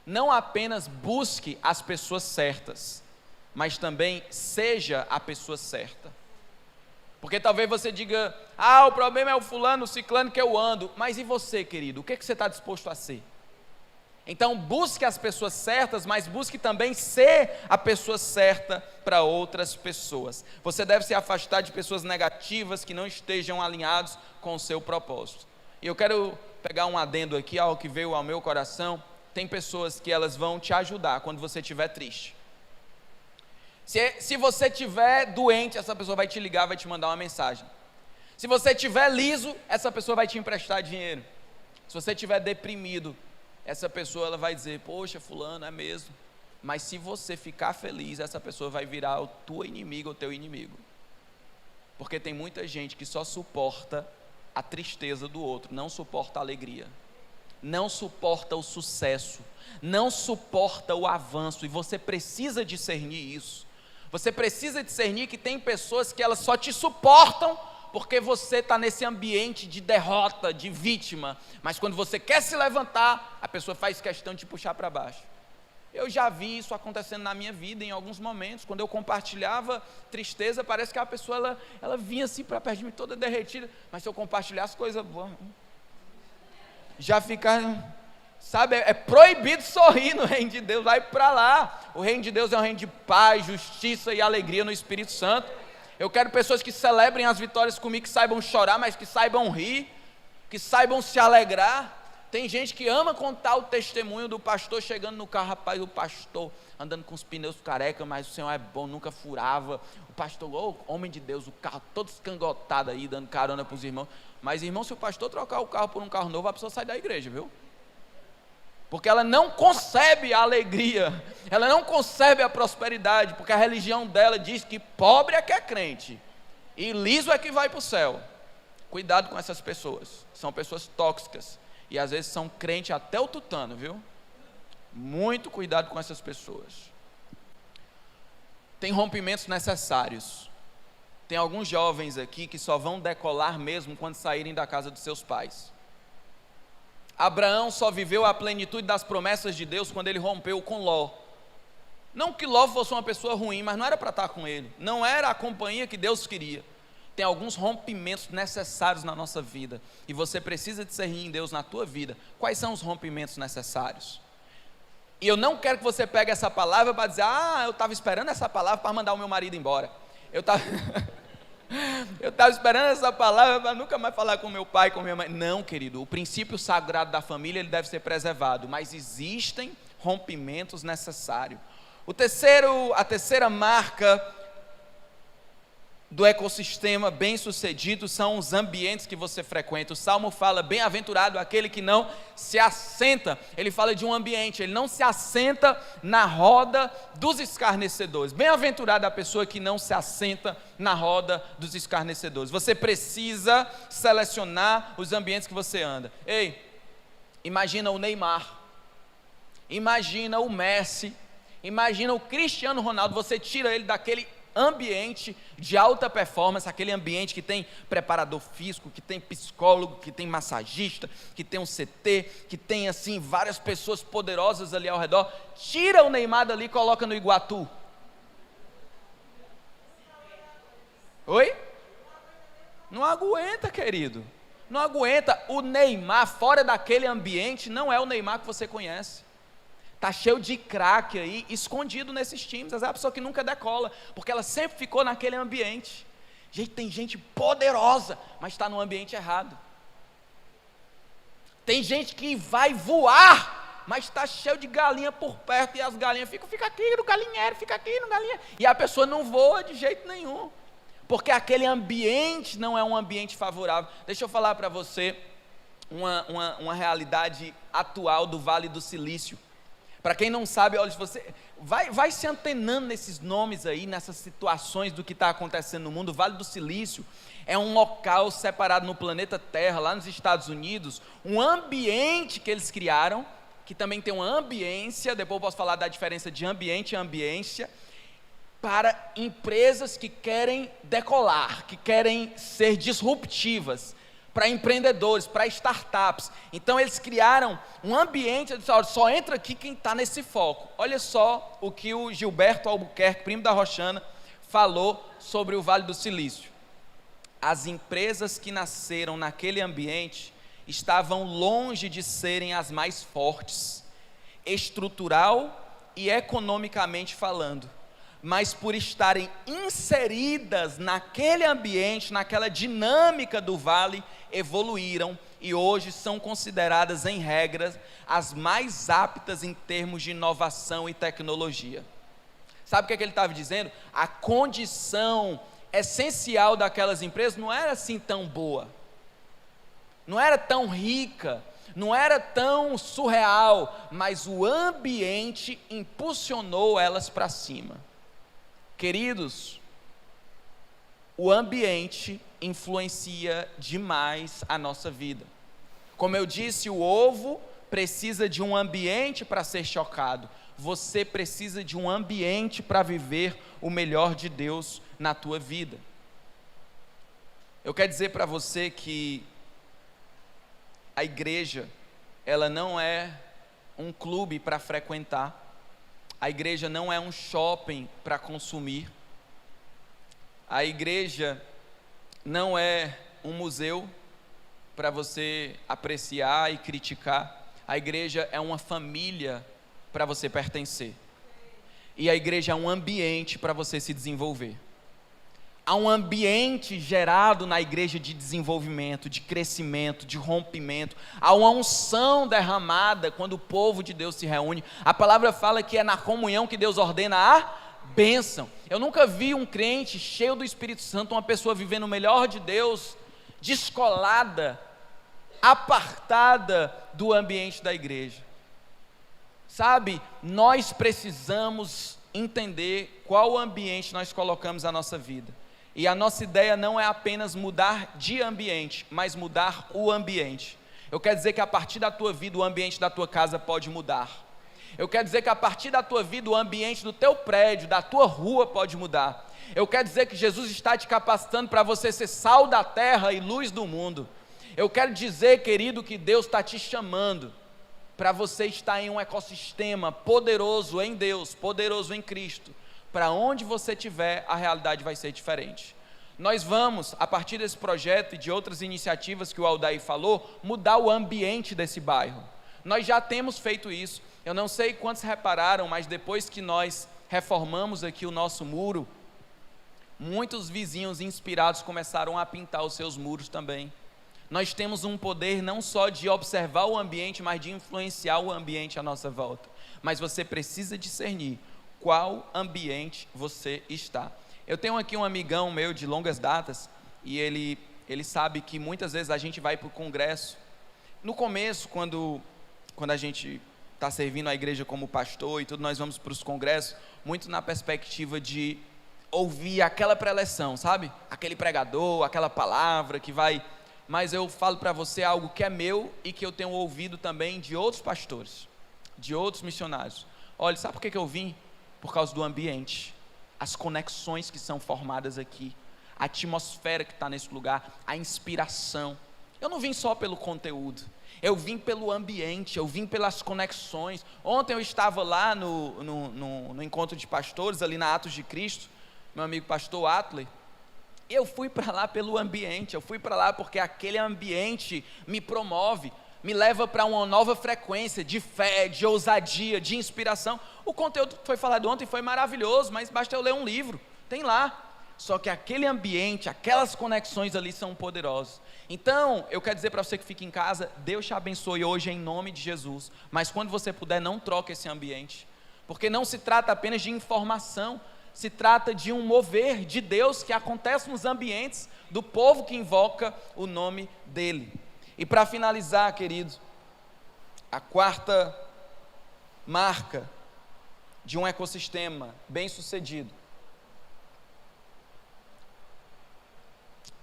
não apenas busque as pessoas certas, mas também seja a pessoa certa. Porque talvez você diga: o problema é o fulano, o ciclano que eu ando. Mas e você, querido? O que você está disposto a ser? Então busque as pessoas certas, mas busque também ser a pessoa certa para outras pessoas. Você deve se afastar de pessoas negativas que não estejam alinhados com o seu propósito. E eu quero pegar um adendo aqui, algo que veio ao meu coração. Tem pessoas que elas vão te ajudar quando você estiver triste. Se você estiver doente, essa pessoa vai te ligar, vai te mandar uma mensagem. Se você estiver liso, essa pessoa vai te emprestar dinheiro. Se você estiver deprimido, essa pessoa ela vai dizer: poxa, fulano, é mesmo. Mas se você ficar feliz, essa pessoa vai virar o tua inimigo ou teu inimigo. Porque tem muita gente que só suporta a tristeza do outro, não suporta a alegria, não suporta o sucesso, não suporta o avanço. E você precisa discernir isso. Você precisa discernir que tem pessoas que elas só te suportam porque você está nesse ambiente de derrota, de vítima. Mas quando você quer se levantar, a pessoa faz questão de te puxar para baixo. Eu já vi isso acontecendo na minha vida em alguns momentos. Quando eu compartilhava tristeza, parece que a pessoa ela vinha assim para perto de mim toda derretida. Mas se eu compartilhasse coisas boas, já fica, sabe, é proibido sorrir no reino de Deus. Vai para lá. O reino de Deus é um reino de paz, justiça e alegria no Espírito Santo. Eu quero pessoas que celebrem as vitórias comigo, que saibam chorar, mas que saibam rir, que saibam se alegrar. Tem gente que ama contar o testemunho do pastor chegando no carro. Rapaz, o pastor andando com os pneus careca, mas o Senhor é bom, nunca furava. O pastor, homem de Deus, o carro todo escangotado aí, dando carona para os irmãos. Mas, irmão, se o pastor trocar o carro por um carro novo, a pessoa sai da igreja, viu? Porque ela não concebe a alegria, ela não concebe a prosperidade, porque a religião dela diz que pobre é que é crente, e liso é que vai para o céu. Cuidado com essas pessoas, são pessoas tóxicas, e às vezes são crentes até o tutano, viu? Muito cuidado com essas pessoas. Tem rompimentos necessários. Tem alguns jovens aqui que só vão decolar mesmo quando saírem da casa dos seus pais. Abraão só viveu a plenitude das promessas de Deus quando ele rompeu com Ló. Não que Ló fosse uma pessoa ruim, mas não era para estar com ele, não era a companhia que Deus queria. Tem alguns rompimentos necessários na nossa vida, e você precisa discernir em Deus na tua vida. Quais são os rompimentos necessários? E eu não quero que você pegue essa palavra para dizer, eu estava esperando essa palavra para mandar o meu marido embora. Eu estava esperando essa palavra para nunca mais falar com meu pai, com minha mãe. Não, querido, o princípio sagrado da família ele deve ser preservado, mas existem rompimentos necessários. A terceira marca do ecossistema bem-sucedido são os ambientes que você frequenta. O Salmo fala, bem-aventurado aquele que não se assenta. Ele fala de um ambiente, ele não se assenta na roda dos escarnecedores. Bem-aventurada a pessoa que não se assenta na roda dos escarnecedores. Você precisa selecionar os ambientes que você anda. Ei, imagina o Neymar, imagina o Messi, imagina o Cristiano Ronaldo, você tira ele daquele ambiente de alta performance, aquele ambiente que tem preparador físico, que tem psicólogo, que tem massagista, que tem um CT, que tem assim várias pessoas poderosas ali ao redor. Tira o Neymar dali e coloca no Iguatu. Oi? Não aguenta, querido. Não aguenta. O Neymar fora daquele ambiente não é o Neymar que você conhece. Está cheio de craque aí, escondido nesses times. Essa é a pessoa que nunca decola, porque ela sempre ficou naquele ambiente. Gente, tem gente poderosa, mas está no ambiente errado. Tem gente que vai voar, mas está cheio de galinha por perto, e as galinhas fica aqui no galinheiro, fica aqui no galinheiro, e a pessoa não voa de jeito nenhum, porque aquele ambiente não é um ambiente favorável. Deixa eu falar para você uma realidade atual do Vale do Silício. Para quem não sabe, olha, você vai se antenando nesses nomes aí, nessas situações do que está acontecendo no mundo. O Vale do Silício é um local separado no planeta Terra, lá nos Estados Unidos, um ambiente que eles criaram, que também tem uma ambiência, depois eu posso falar da diferença de ambiente e ambiência, para empresas que querem decolar, que querem ser disruptivas, para empreendedores, para startups. Então eles criaram um ambiente, eles disseram, só entra aqui quem está nesse foco. Olha só o que o Gilberto Albuquerque, primo da Roxana, falou sobre o Vale do Silício. As empresas que nasceram naquele ambiente estavam longe de serem as mais fortes, estrutural e economicamente falando, mas por estarem inseridas naquele ambiente, naquela dinâmica do vale, evoluíram e hoje são consideradas, em regras, as mais aptas em termos de inovação e tecnologia. Sabe o que ele estava dizendo? A condição essencial daquelas empresas não era assim tão boa, não era tão rica, não era tão surreal, mas o ambiente impulsionou elas para cima. Queridos, o ambiente influencia demais a nossa vida. Como eu disse, o ovo precisa de um ambiente para ser chocado. Você precisa de um ambiente para viver o melhor de Deus na tua vida. Eu quero dizer para você que a igreja, ela não é um clube para frequentar. A igreja não é um shopping para consumir. A igreja não é um museu para você apreciar e criticar. A igreja é uma família para você pertencer. E a igreja é um ambiente para você se desenvolver. Há um ambiente gerado na igreja de desenvolvimento, de crescimento, de rompimento. Há uma unção derramada quando o povo de Deus se reúne. A palavra fala que é na comunhão que Deus ordena a bênção. Eu nunca vi um crente cheio do Espírito Santo, uma pessoa vivendo o melhor de Deus, descolada, apartada do ambiente da igreja. Sabe, nós precisamos entender qual ambiente nós colocamos a nossa vida. E a nossa ideia não é apenas mudar de ambiente, mas mudar o ambiente. Eu quero dizer que a partir da tua vida, o ambiente da tua casa pode mudar. Eu quero dizer que a partir da tua vida, o ambiente do teu prédio, da tua rua pode mudar. Eu quero dizer que Jesus está te capacitando para você ser sal da terra e luz do mundo. Eu quero dizer, querido, que Deus está te chamando para você estar em um ecossistema poderoso em Deus, poderoso em Cristo. Para onde você estiver, a realidade vai ser diferente. Nós vamos, a partir desse projeto e de outras iniciativas que o Aldair falou, mudar o ambiente desse bairro. Nós já temos feito isso. Eu não sei quantos repararam, mas depois que nós reformamos aqui o nosso muro, muitos vizinhos inspirados começaram a pintar os seus muros também. Nós temos um poder não só de observar o ambiente, mas de influenciar o ambiente à nossa volta. Mas você precisa discernir qual ambiente você está. Eu tenho aqui um amigão meu de longas datas, e ele sabe que muitas vezes a gente vai para o congresso. No começo, quando a gente está servindo a igreja como pastor e tudo, nós vamos para os congressos, muito na perspectiva de ouvir aquela preleção, sabe? Aquele pregador, aquela palavra que vai... Mas eu falo para você algo que é meu e que eu tenho ouvido também de outros pastores, de outros missionários. Olha, sabe por que eu vim? Por causa do ambiente, as conexões que são formadas aqui, a atmosfera que está nesse lugar, a inspiração. Eu não vim só pelo conteúdo, eu vim pelo ambiente, eu vim pelas conexões. Ontem eu estava lá no encontro de pastores, ali na Atos de Cristo, meu amigo pastor Atler. Eu fui para lá pelo ambiente, eu fui para lá porque aquele ambiente me promove, me leva para uma nova frequência de fé, de ousadia, de inspiração. O conteúdo que foi falado ontem foi maravilhoso, mas basta eu ler um livro, tem lá. Só que aquele ambiente, aquelas conexões ali são poderosas. Então, eu quero dizer para você que fica em casa, Deus te abençoe hoje em nome de Jesus. Mas quando você puder, não troque esse ambiente, porque não se trata apenas de informação, se trata de um mover de Deus que acontece nos ambientes do povo que invoca o nome dEle. E para finalizar, querido, a quarta marca de um ecossistema bem sucedido.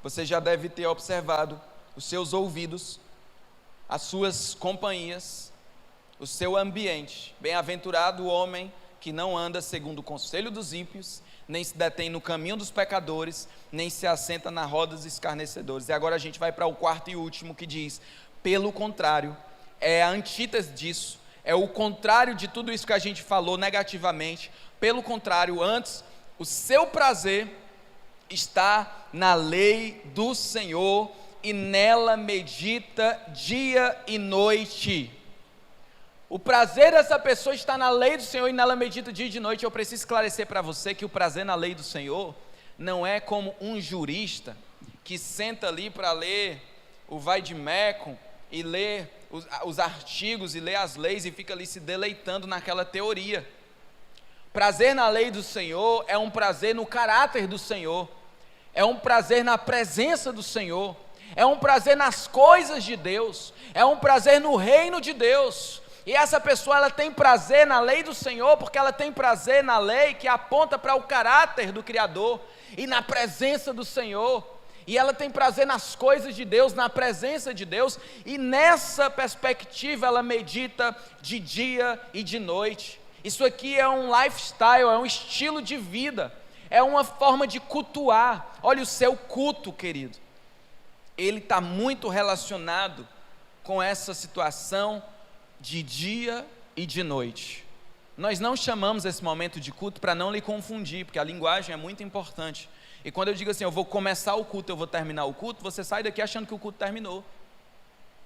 Você já deve ter observado os seus ouvidos, as suas companhias, o seu ambiente. Bem-aventurado o homem que não anda segundo o conselho dos ímpios, nem se detém no caminho dos pecadores, nem se assenta na roda dos escarnecedores. E agora a gente vai para o quarto e último, que diz: pelo contrário, é a antítese disso, é o contrário de tudo isso que a gente falou negativamente. Pelo contrário, antes, o seu prazer está na lei do Senhor, e nela medita dia e noite. O prazer dessa pessoa está na lei do Senhor e nela medita dia e de noite. Eu preciso esclarecer para você que o prazer na lei do Senhor não é como um jurista que senta ali para ler o vai-de-mecum e ler os artigos e ler as leis e fica ali se deleitando naquela teoria. Prazer na lei do Senhor é um prazer no caráter do Senhor, é um prazer na presença do Senhor, é um prazer nas coisas de Deus, é um prazer no reino de Deus. E essa pessoa, ela tem prazer na lei do Senhor, porque ela tem prazer na lei que aponta para o caráter do Criador e na presença do Senhor. E ela tem prazer nas coisas de Deus, na presença de Deus, e nessa perspectiva ela medita de dia e de noite. Isso aqui é um lifestyle, é um estilo de vida, é uma forma de cultuar. Olha, o seu culto, querido, ele está muito relacionado com essa situação de dia e de noite. Nós não chamamos esse momento de culto para não lhe confundir, porque a linguagem é muito importante. E quando eu digo assim, eu vou começar o culto, eu vou terminar o culto, você sai daqui achando que o culto terminou.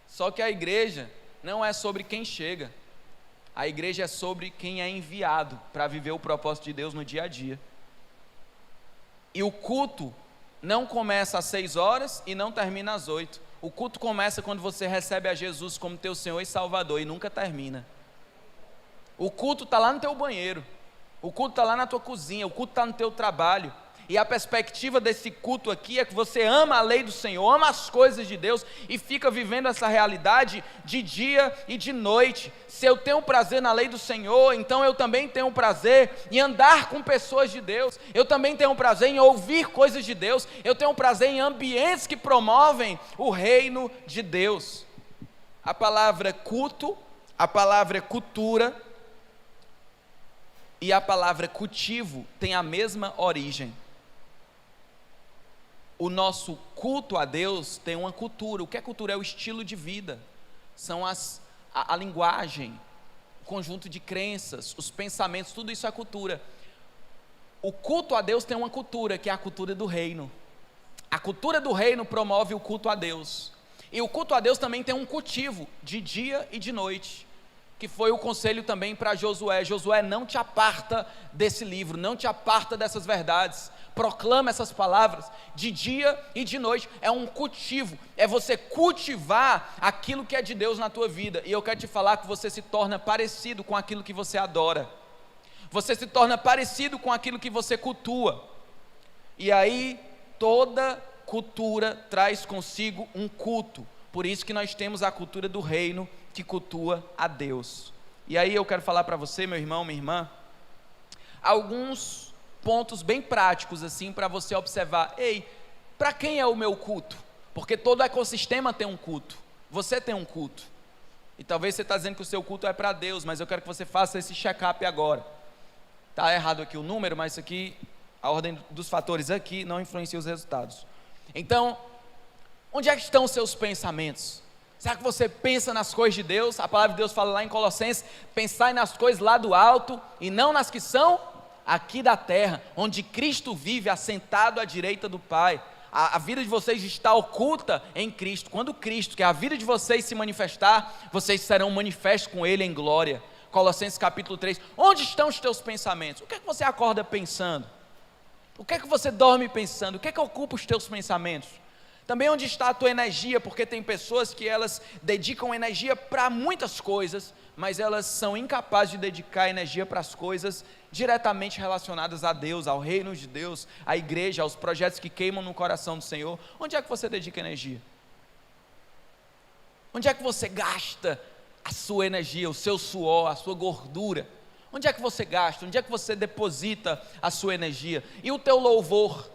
Só que a igreja não é sobre quem chega, a igreja é sobre quem é enviado para viver o propósito de Deus no dia a dia. E o culto não começa às 6 horas e não termina às 8. O culto começa quando você recebe a Jesus como teu Senhor e Salvador, e nunca termina. O culto está lá no teu banheiro, o culto está lá na tua cozinha, o culto está no teu trabalho. E a perspectiva desse culto aqui é que você ama a lei do Senhor, ama as coisas de Deus e fica vivendo essa realidade de dia e de noite. Se eu tenho prazer na lei do Senhor, então eu também tenho prazer em andar com pessoas de Deus, eu também tenho prazer em ouvir coisas de Deus, eu tenho prazer em ambientes que promovem o reino de Deus. A palavra culto, a palavra cultura e a palavra cultivo tem a mesma origem. O nosso culto a Deus tem uma cultura. O que é cultura? É o estilo de vida, são a linguagem, o conjunto de crenças, os pensamentos, tudo isso é cultura. O culto a Deus tem uma cultura, que é a cultura do reino. A cultura do reino promove o culto a Deus. E o culto a Deus também tem um cultivo de dia e de noite. que foi o conselho também para Josué. Josué, não te aparta desse livro, não te aparta dessas verdades, proclama essas palavras de dia e de noite. É um cultivo, é você cultivar aquilo que é de Deus na tua vida. E eu quero te falar que você se torna parecido com aquilo que você adora, você se torna parecido com aquilo que você cultua. E aí toda cultura traz consigo um culto. Por isso que nós temos a cultura do reino, que cultua a Deus. E aí eu quero falar para você, meu irmão, minha irmã, alguns pontos bem práticos assim para você observar. Ei, para quem é o meu culto? Porque todo ecossistema tem um culto. Você tem um culto. E talvez você está dizendo que o seu culto é para Deus, mas eu quero que você faça esse check-up agora. Está errado aqui o número, mas isso aqui, a ordem dos fatores aqui não influencia os resultados. Então, onde é que estão os seus pensamentos? Será que você pensa nas coisas de Deus? A palavra de Deus fala lá em Colossenses: pensai nas coisas lá do alto e não nas que são aqui da terra, onde Cristo vive assentado à direita do Pai. A vida de vocês está oculta em Cristo. Quando Cristo, que é a vida de vocês, se manifestar, vocês serão manifestos com Ele em glória. Colossenses capítulo 3. Onde estão os teus pensamentos? O que é que você acorda pensando? O que é que você dorme pensando? O que é que ocupa os teus pensamentos? Também onde está a tua energia, porque tem pessoas que elas dedicam energia para muitas coisas, mas elas são incapazes de dedicar energia para as coisas diretamente relacionadas a Deus, ao reino de Deus, à igreja, aos projetos que queimam no coração do Senhor. Onde é que você dedica energia? Onde é que você gasta a sua energia, o seu suor, a sua gordura? Onde é que você gasta? Onde é que você deposita a sua energia? E o teu louvor?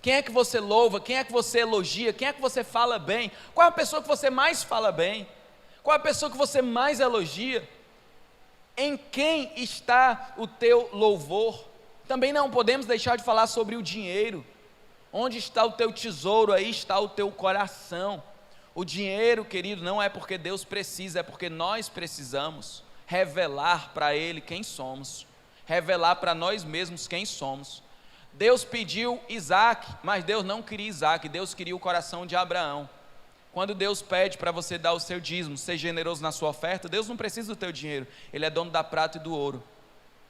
Quem é que você louva? Quem é que você elogia? Quem é que você fala bem? Qual é a pessoa que você mais fala bem? Qual é a pessoa que você mais elogia? Em quem está o teu louvor? Também não podemos deixar de falar sobre o dinheiro. Onde está o teu tesouro, aí está o teu coração. O dinheiro, querido, não é porque Deus precisa, é porque nós precisamos revelar para Ele quem somos, revelar para nós mesmos quem somos. Deus pediu Isaac, mas Deus não queria Isaac, Deus queria o coração de Abraão. Quando Deus pede para você dar o seu dízimo, ser generoso na sua oferta, Deus não precisa do teu dinheiro, Ele é dono da prata e do ouro,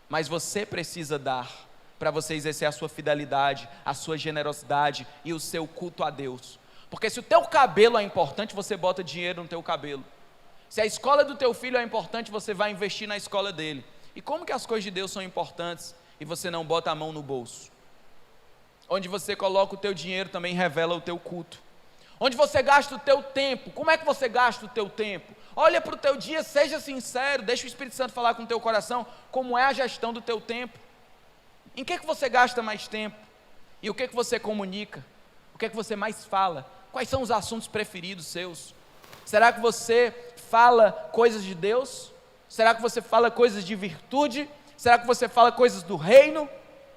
mas você precisa dar, para você exercer a sua fidelidade, a sua generosidade e o seu culto a Deus. Porque se o teu cabelo é importante, você bota dinheiro no teu cabelo. Se a escola do teu filho é importante, você vai investir na escola dele. E como que as coisas de Deus são importantes e você não bota a mão no bolso? Onde você coloca o teu dinheiro também revela o teu culto. Onde você gasta o teu tempo, como é que você gasta o teu tempo? Olha para o teu dia, seja sincero, deixa o Espírito Santo falar com o teu coração, como é a gestão do teu tempo. Em que você gasta mais tempo? E o que você comunica? O que você mais fala? Quais são os assuntos preferidos seus? Será que você fala coisas de Deus? Será que você fala coisas de virtude? Será que você fala coisas do reino?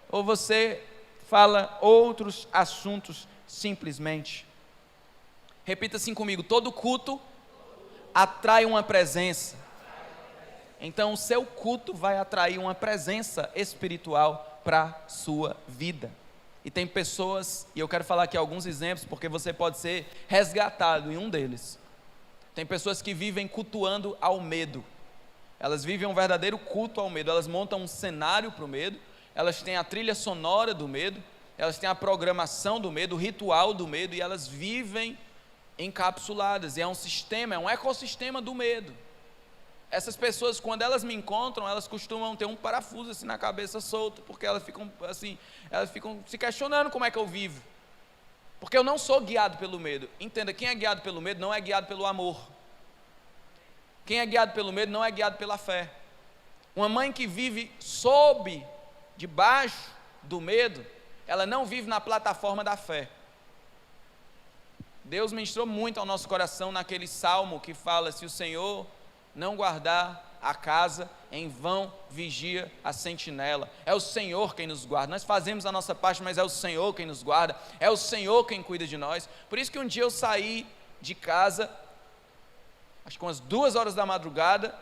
Ou você fala outros assuntos simplesmente? Repita assim comigo: todo culto atrai uma presença. Então o seu culto vai atrair uma presença espiritual para a sua vida. E tem pessoas, e eu quero falar aqui alguns exemplos, porque você pode ser resgatado em um deles. Tem pessoas que vivem cultuando ao medo. Elas vivem um verdadeiro culto ao medo. Elas montam um cenário para o medo, elas têm a trilha sonora do medo, elas têm a programação do medo, o ritual do medo, e elas vivem encapsuladas, e é um sistema, é um ecossistema do medo. Essas pessoas, quando elas me encontram, elas costumam ter um parafuso assim na cabeça solto, porque elas ficam se questionando como é que eu vivo, porque eu não sou guiado pelo medo. Entenda, quem é guiado pelo medo não é guiado pelo amor. Quem é guiado pelo medo não é guiado pela fé. Uma mãe que vive debaixo do medo, ela não vive na plataforma da fé. Deus ministrou muito ao nosso coração naquele salmo que fala: se o Senhor não guardar a casa, em vão vigia a sentinela. É o Senhor quem nos guarda. Nós fazemos a nossa parte, mas é o Senhor quem nos guarda, é o Senhor quem cuida de nós. Por isso que um dia eu saí de casa, acho que umas 2 horas da madrugada,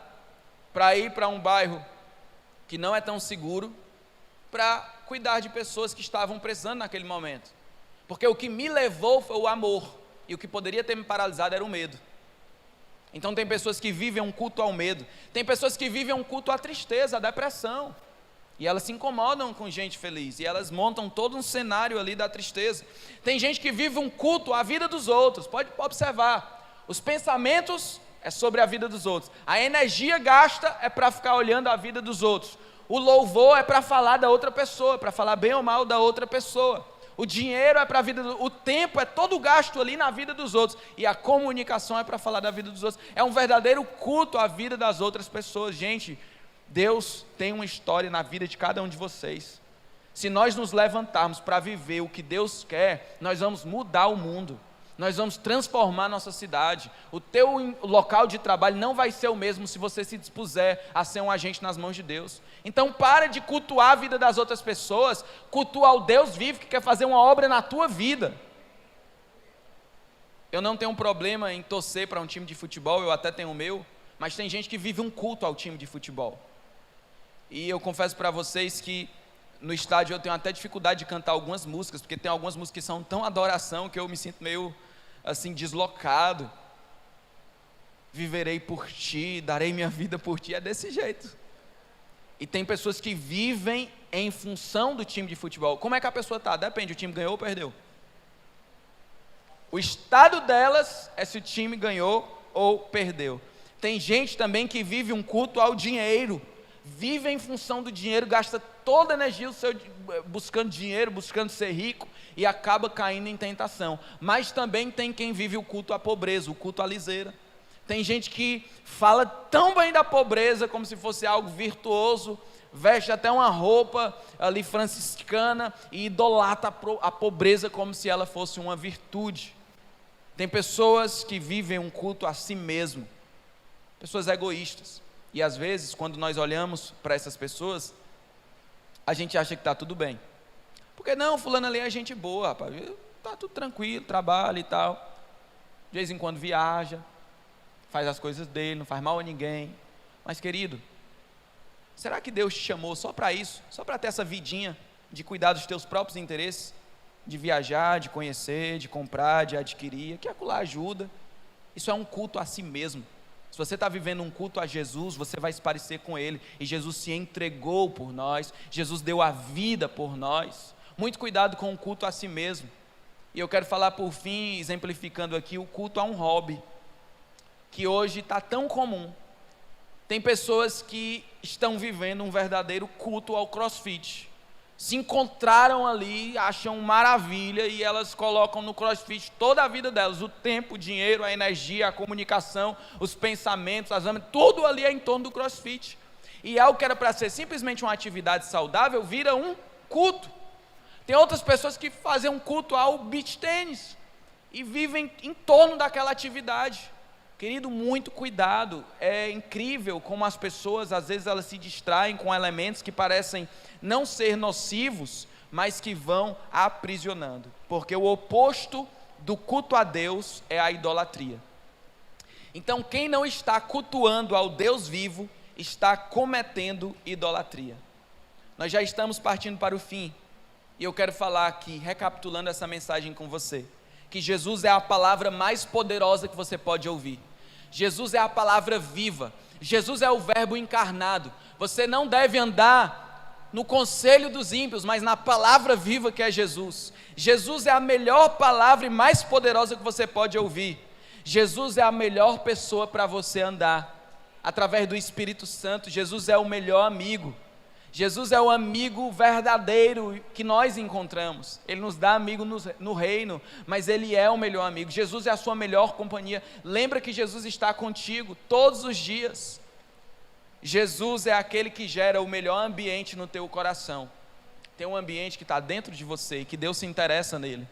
para ir para um bairro que não é tão seguro, para cuidar de pessoas que estavam precisando naquele momento. Porque o que me levou foi o amor, e o que poderia ter me paralisado era o medo. Então tem pessoas que vivem um culto ao medo, tem pessoas que vivem um culto à tristeza, à depressão, e elas se incomodam com gente feliz, e elas montam todo um cenário ali da tristeza. Tem gente que vive um culto à vida dos outros, pode observar, os pensamentos é sobre a vida dos outros, a energia gasta é para ficar olhando a vida dos outros, o louvor é para falar da outra pessoa, para falar bem ou mal da outra pessoa, o dinheiro é para a vida, o tempo é todo gasto ali na vida dos outros, e a comunicação é para falar da vida dos outros. É um verdadeiro culto à vida das outras pessoas. Gente, Deus tem uma história na vida de cada um de vocês. Se nós nos levantarmos para viver o que Deus quer, nós vamos mudar o mundo, nós vamos transformar nossa cidade. O teu local de trabalho não vai ser o mesmo se você se dispuser a ser um agente nas mãos de Deus. Então para de cultuar a vida das outras pessoas, cultua o Deus vivo que quer fazer uma obra na tua vida. Eu não tenho um problema em torcer para um time de futebol, eu até tenho o meu, mas tem gente que vive um culto ao time de futebol. E eu confesso para vocês que no estádio eu tenho até dificuldade de cantar algumas músicas, porque tem algumas músicas que são tão adoração que eu me sinto meio assim deslocado. Viverei por ti, darei minha vida por ti, é desse jeito. E tem pessoas que vivem em função do time de futebol. Como é que a pessoa está? Depende, o time ganhou ou perdeu. O estado delas é se o time ganhou ou perdeu. Tem gente também que vive um culto ao dinheiro, vive em função do dinheiro, gasta toda a energia buscando dinheiro, buscando ser rico, e acaba caindo em tentação. Mas também tem quem vive o culto à pobreza, o culto à liseira. Tem gente que fala tão bem da pobreza como se fosse algo virtuoso, veste até uma roupa ali franciscana e idolatra a pobreza como se ela fosse uma virtude. Tem pessoas que vivem um culto a si mesmo, pessoas egoístas. E às vezes, quando nós olhamos para essas pessoas, a gente acha que está tudo bem. Porque não, fulano ali é gente boa, rapaz, está tudo tranquilo, trabalha e tal. De vez em quando viaja, faz as coisas dele, não faz mal a ninguém. Mas querido, será que Deus te chamou só para isso? Só para ter essa vidinha de cuidar dos teus próprios interesses? De viajar, de conhecer, de comprar, de adquirir, que acolá ajuda. Isso é um culto a si mesmo. Se você está vivendo um culto a Jesus, você vai se parecer com Ele, e Jesus se entregou por nós, Jesus deu a vida por nós. Muito cuidado com o culto a si mesmo. E eu quero falar por fim, exemplificando aqui, o culto a um hobby, que hoje está tão comum. Tem pessoas que estão vivendo um verdadeiro culto ao CrossFit, se encontraram ali, acham maravilha, e elas colocam no CrossFit toda a vida delas, o tempo, o dinheiro, a energia, a comunicação, os pensamentos, tudo ali é em torno do CrossFit, e algo que era para ser simplesmente uma atividade saudável, vira um culto. Tem outras pessoas que fazem um culto ao beach tênis, e vivem em torno daquela atividade. Querido, muito cuidado. É incrível como as pessoas, às vezes, elas se distraem com elementos que parecem não ser nocivos, mas que vão aprisionando, porque o oposto do culto a Deus é a idolatria. Então, quem não está cultuando ao Deus vivo, está cometendo idolatria. Nós já estamos partindo para o fim, e eu quero falar aqui, recapitulando essa mensagem com você, que Jesus é a palavra mais poderosa que você pode ouvir. Jesus é a palavra viva, Jesus é o verbo encarnado. Você não deve andar no conselho dos ímpios, mas na palavra viva que é Jesus. Jesus é a melhor palavra e mais poderosa que você pode ouvir. Jesus é a melhor pessoa para você andar, através do Espírito Santo. Jesus é o melhor amigo. Jesus é o amigo verdadeiro que nós encontramos. Ele nos dá amigo no reino, mas Ele é o melhor amigo. Jesus é a sua melhor companhia. Lembra que Jesus está contigo todos os dias. Jesus é aquele que gera o melhor ambiente no teu coração. Tem um ambiente que está dentro de você e que Deus se interessa nele.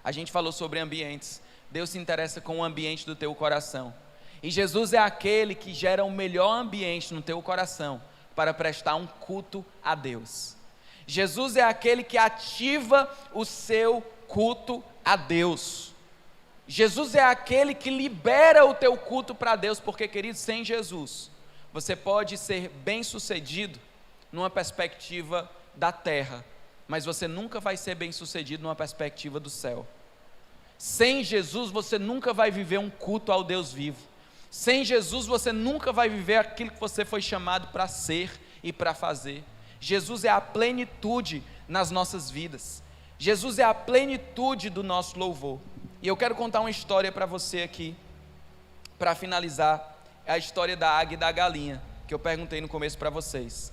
A gente falou sobre ambientes. Deus se interessa com o ambiente do teu coração. E Jesus é aquele que gera o melhor ambiente no teu coração para prestar um culto a Deus. Jesus é aquele que ativa o seu culto a Deus. Jesus é aquele que libera o teu culto para Deus, porque, querido, sem Jesus, você pode ser bem-sucedido numa perspectiva da terra, mas você nunca vai ser bem-sucedido numa perspectiva do céu. Sem Jesus, você nunca vai viver um culto ao Deus vivo. Sem Jesus você nunca vai viver aquilo que você foi chamado para ser e para fazer. Jesus é a plenitude nas nossas vidas. Jesus é a plenitude do nosso louvor. E eu quero contar uma história para você aqui, para finalizar. É a história da águia e da galinha, que eu perguntei no começo para vocês.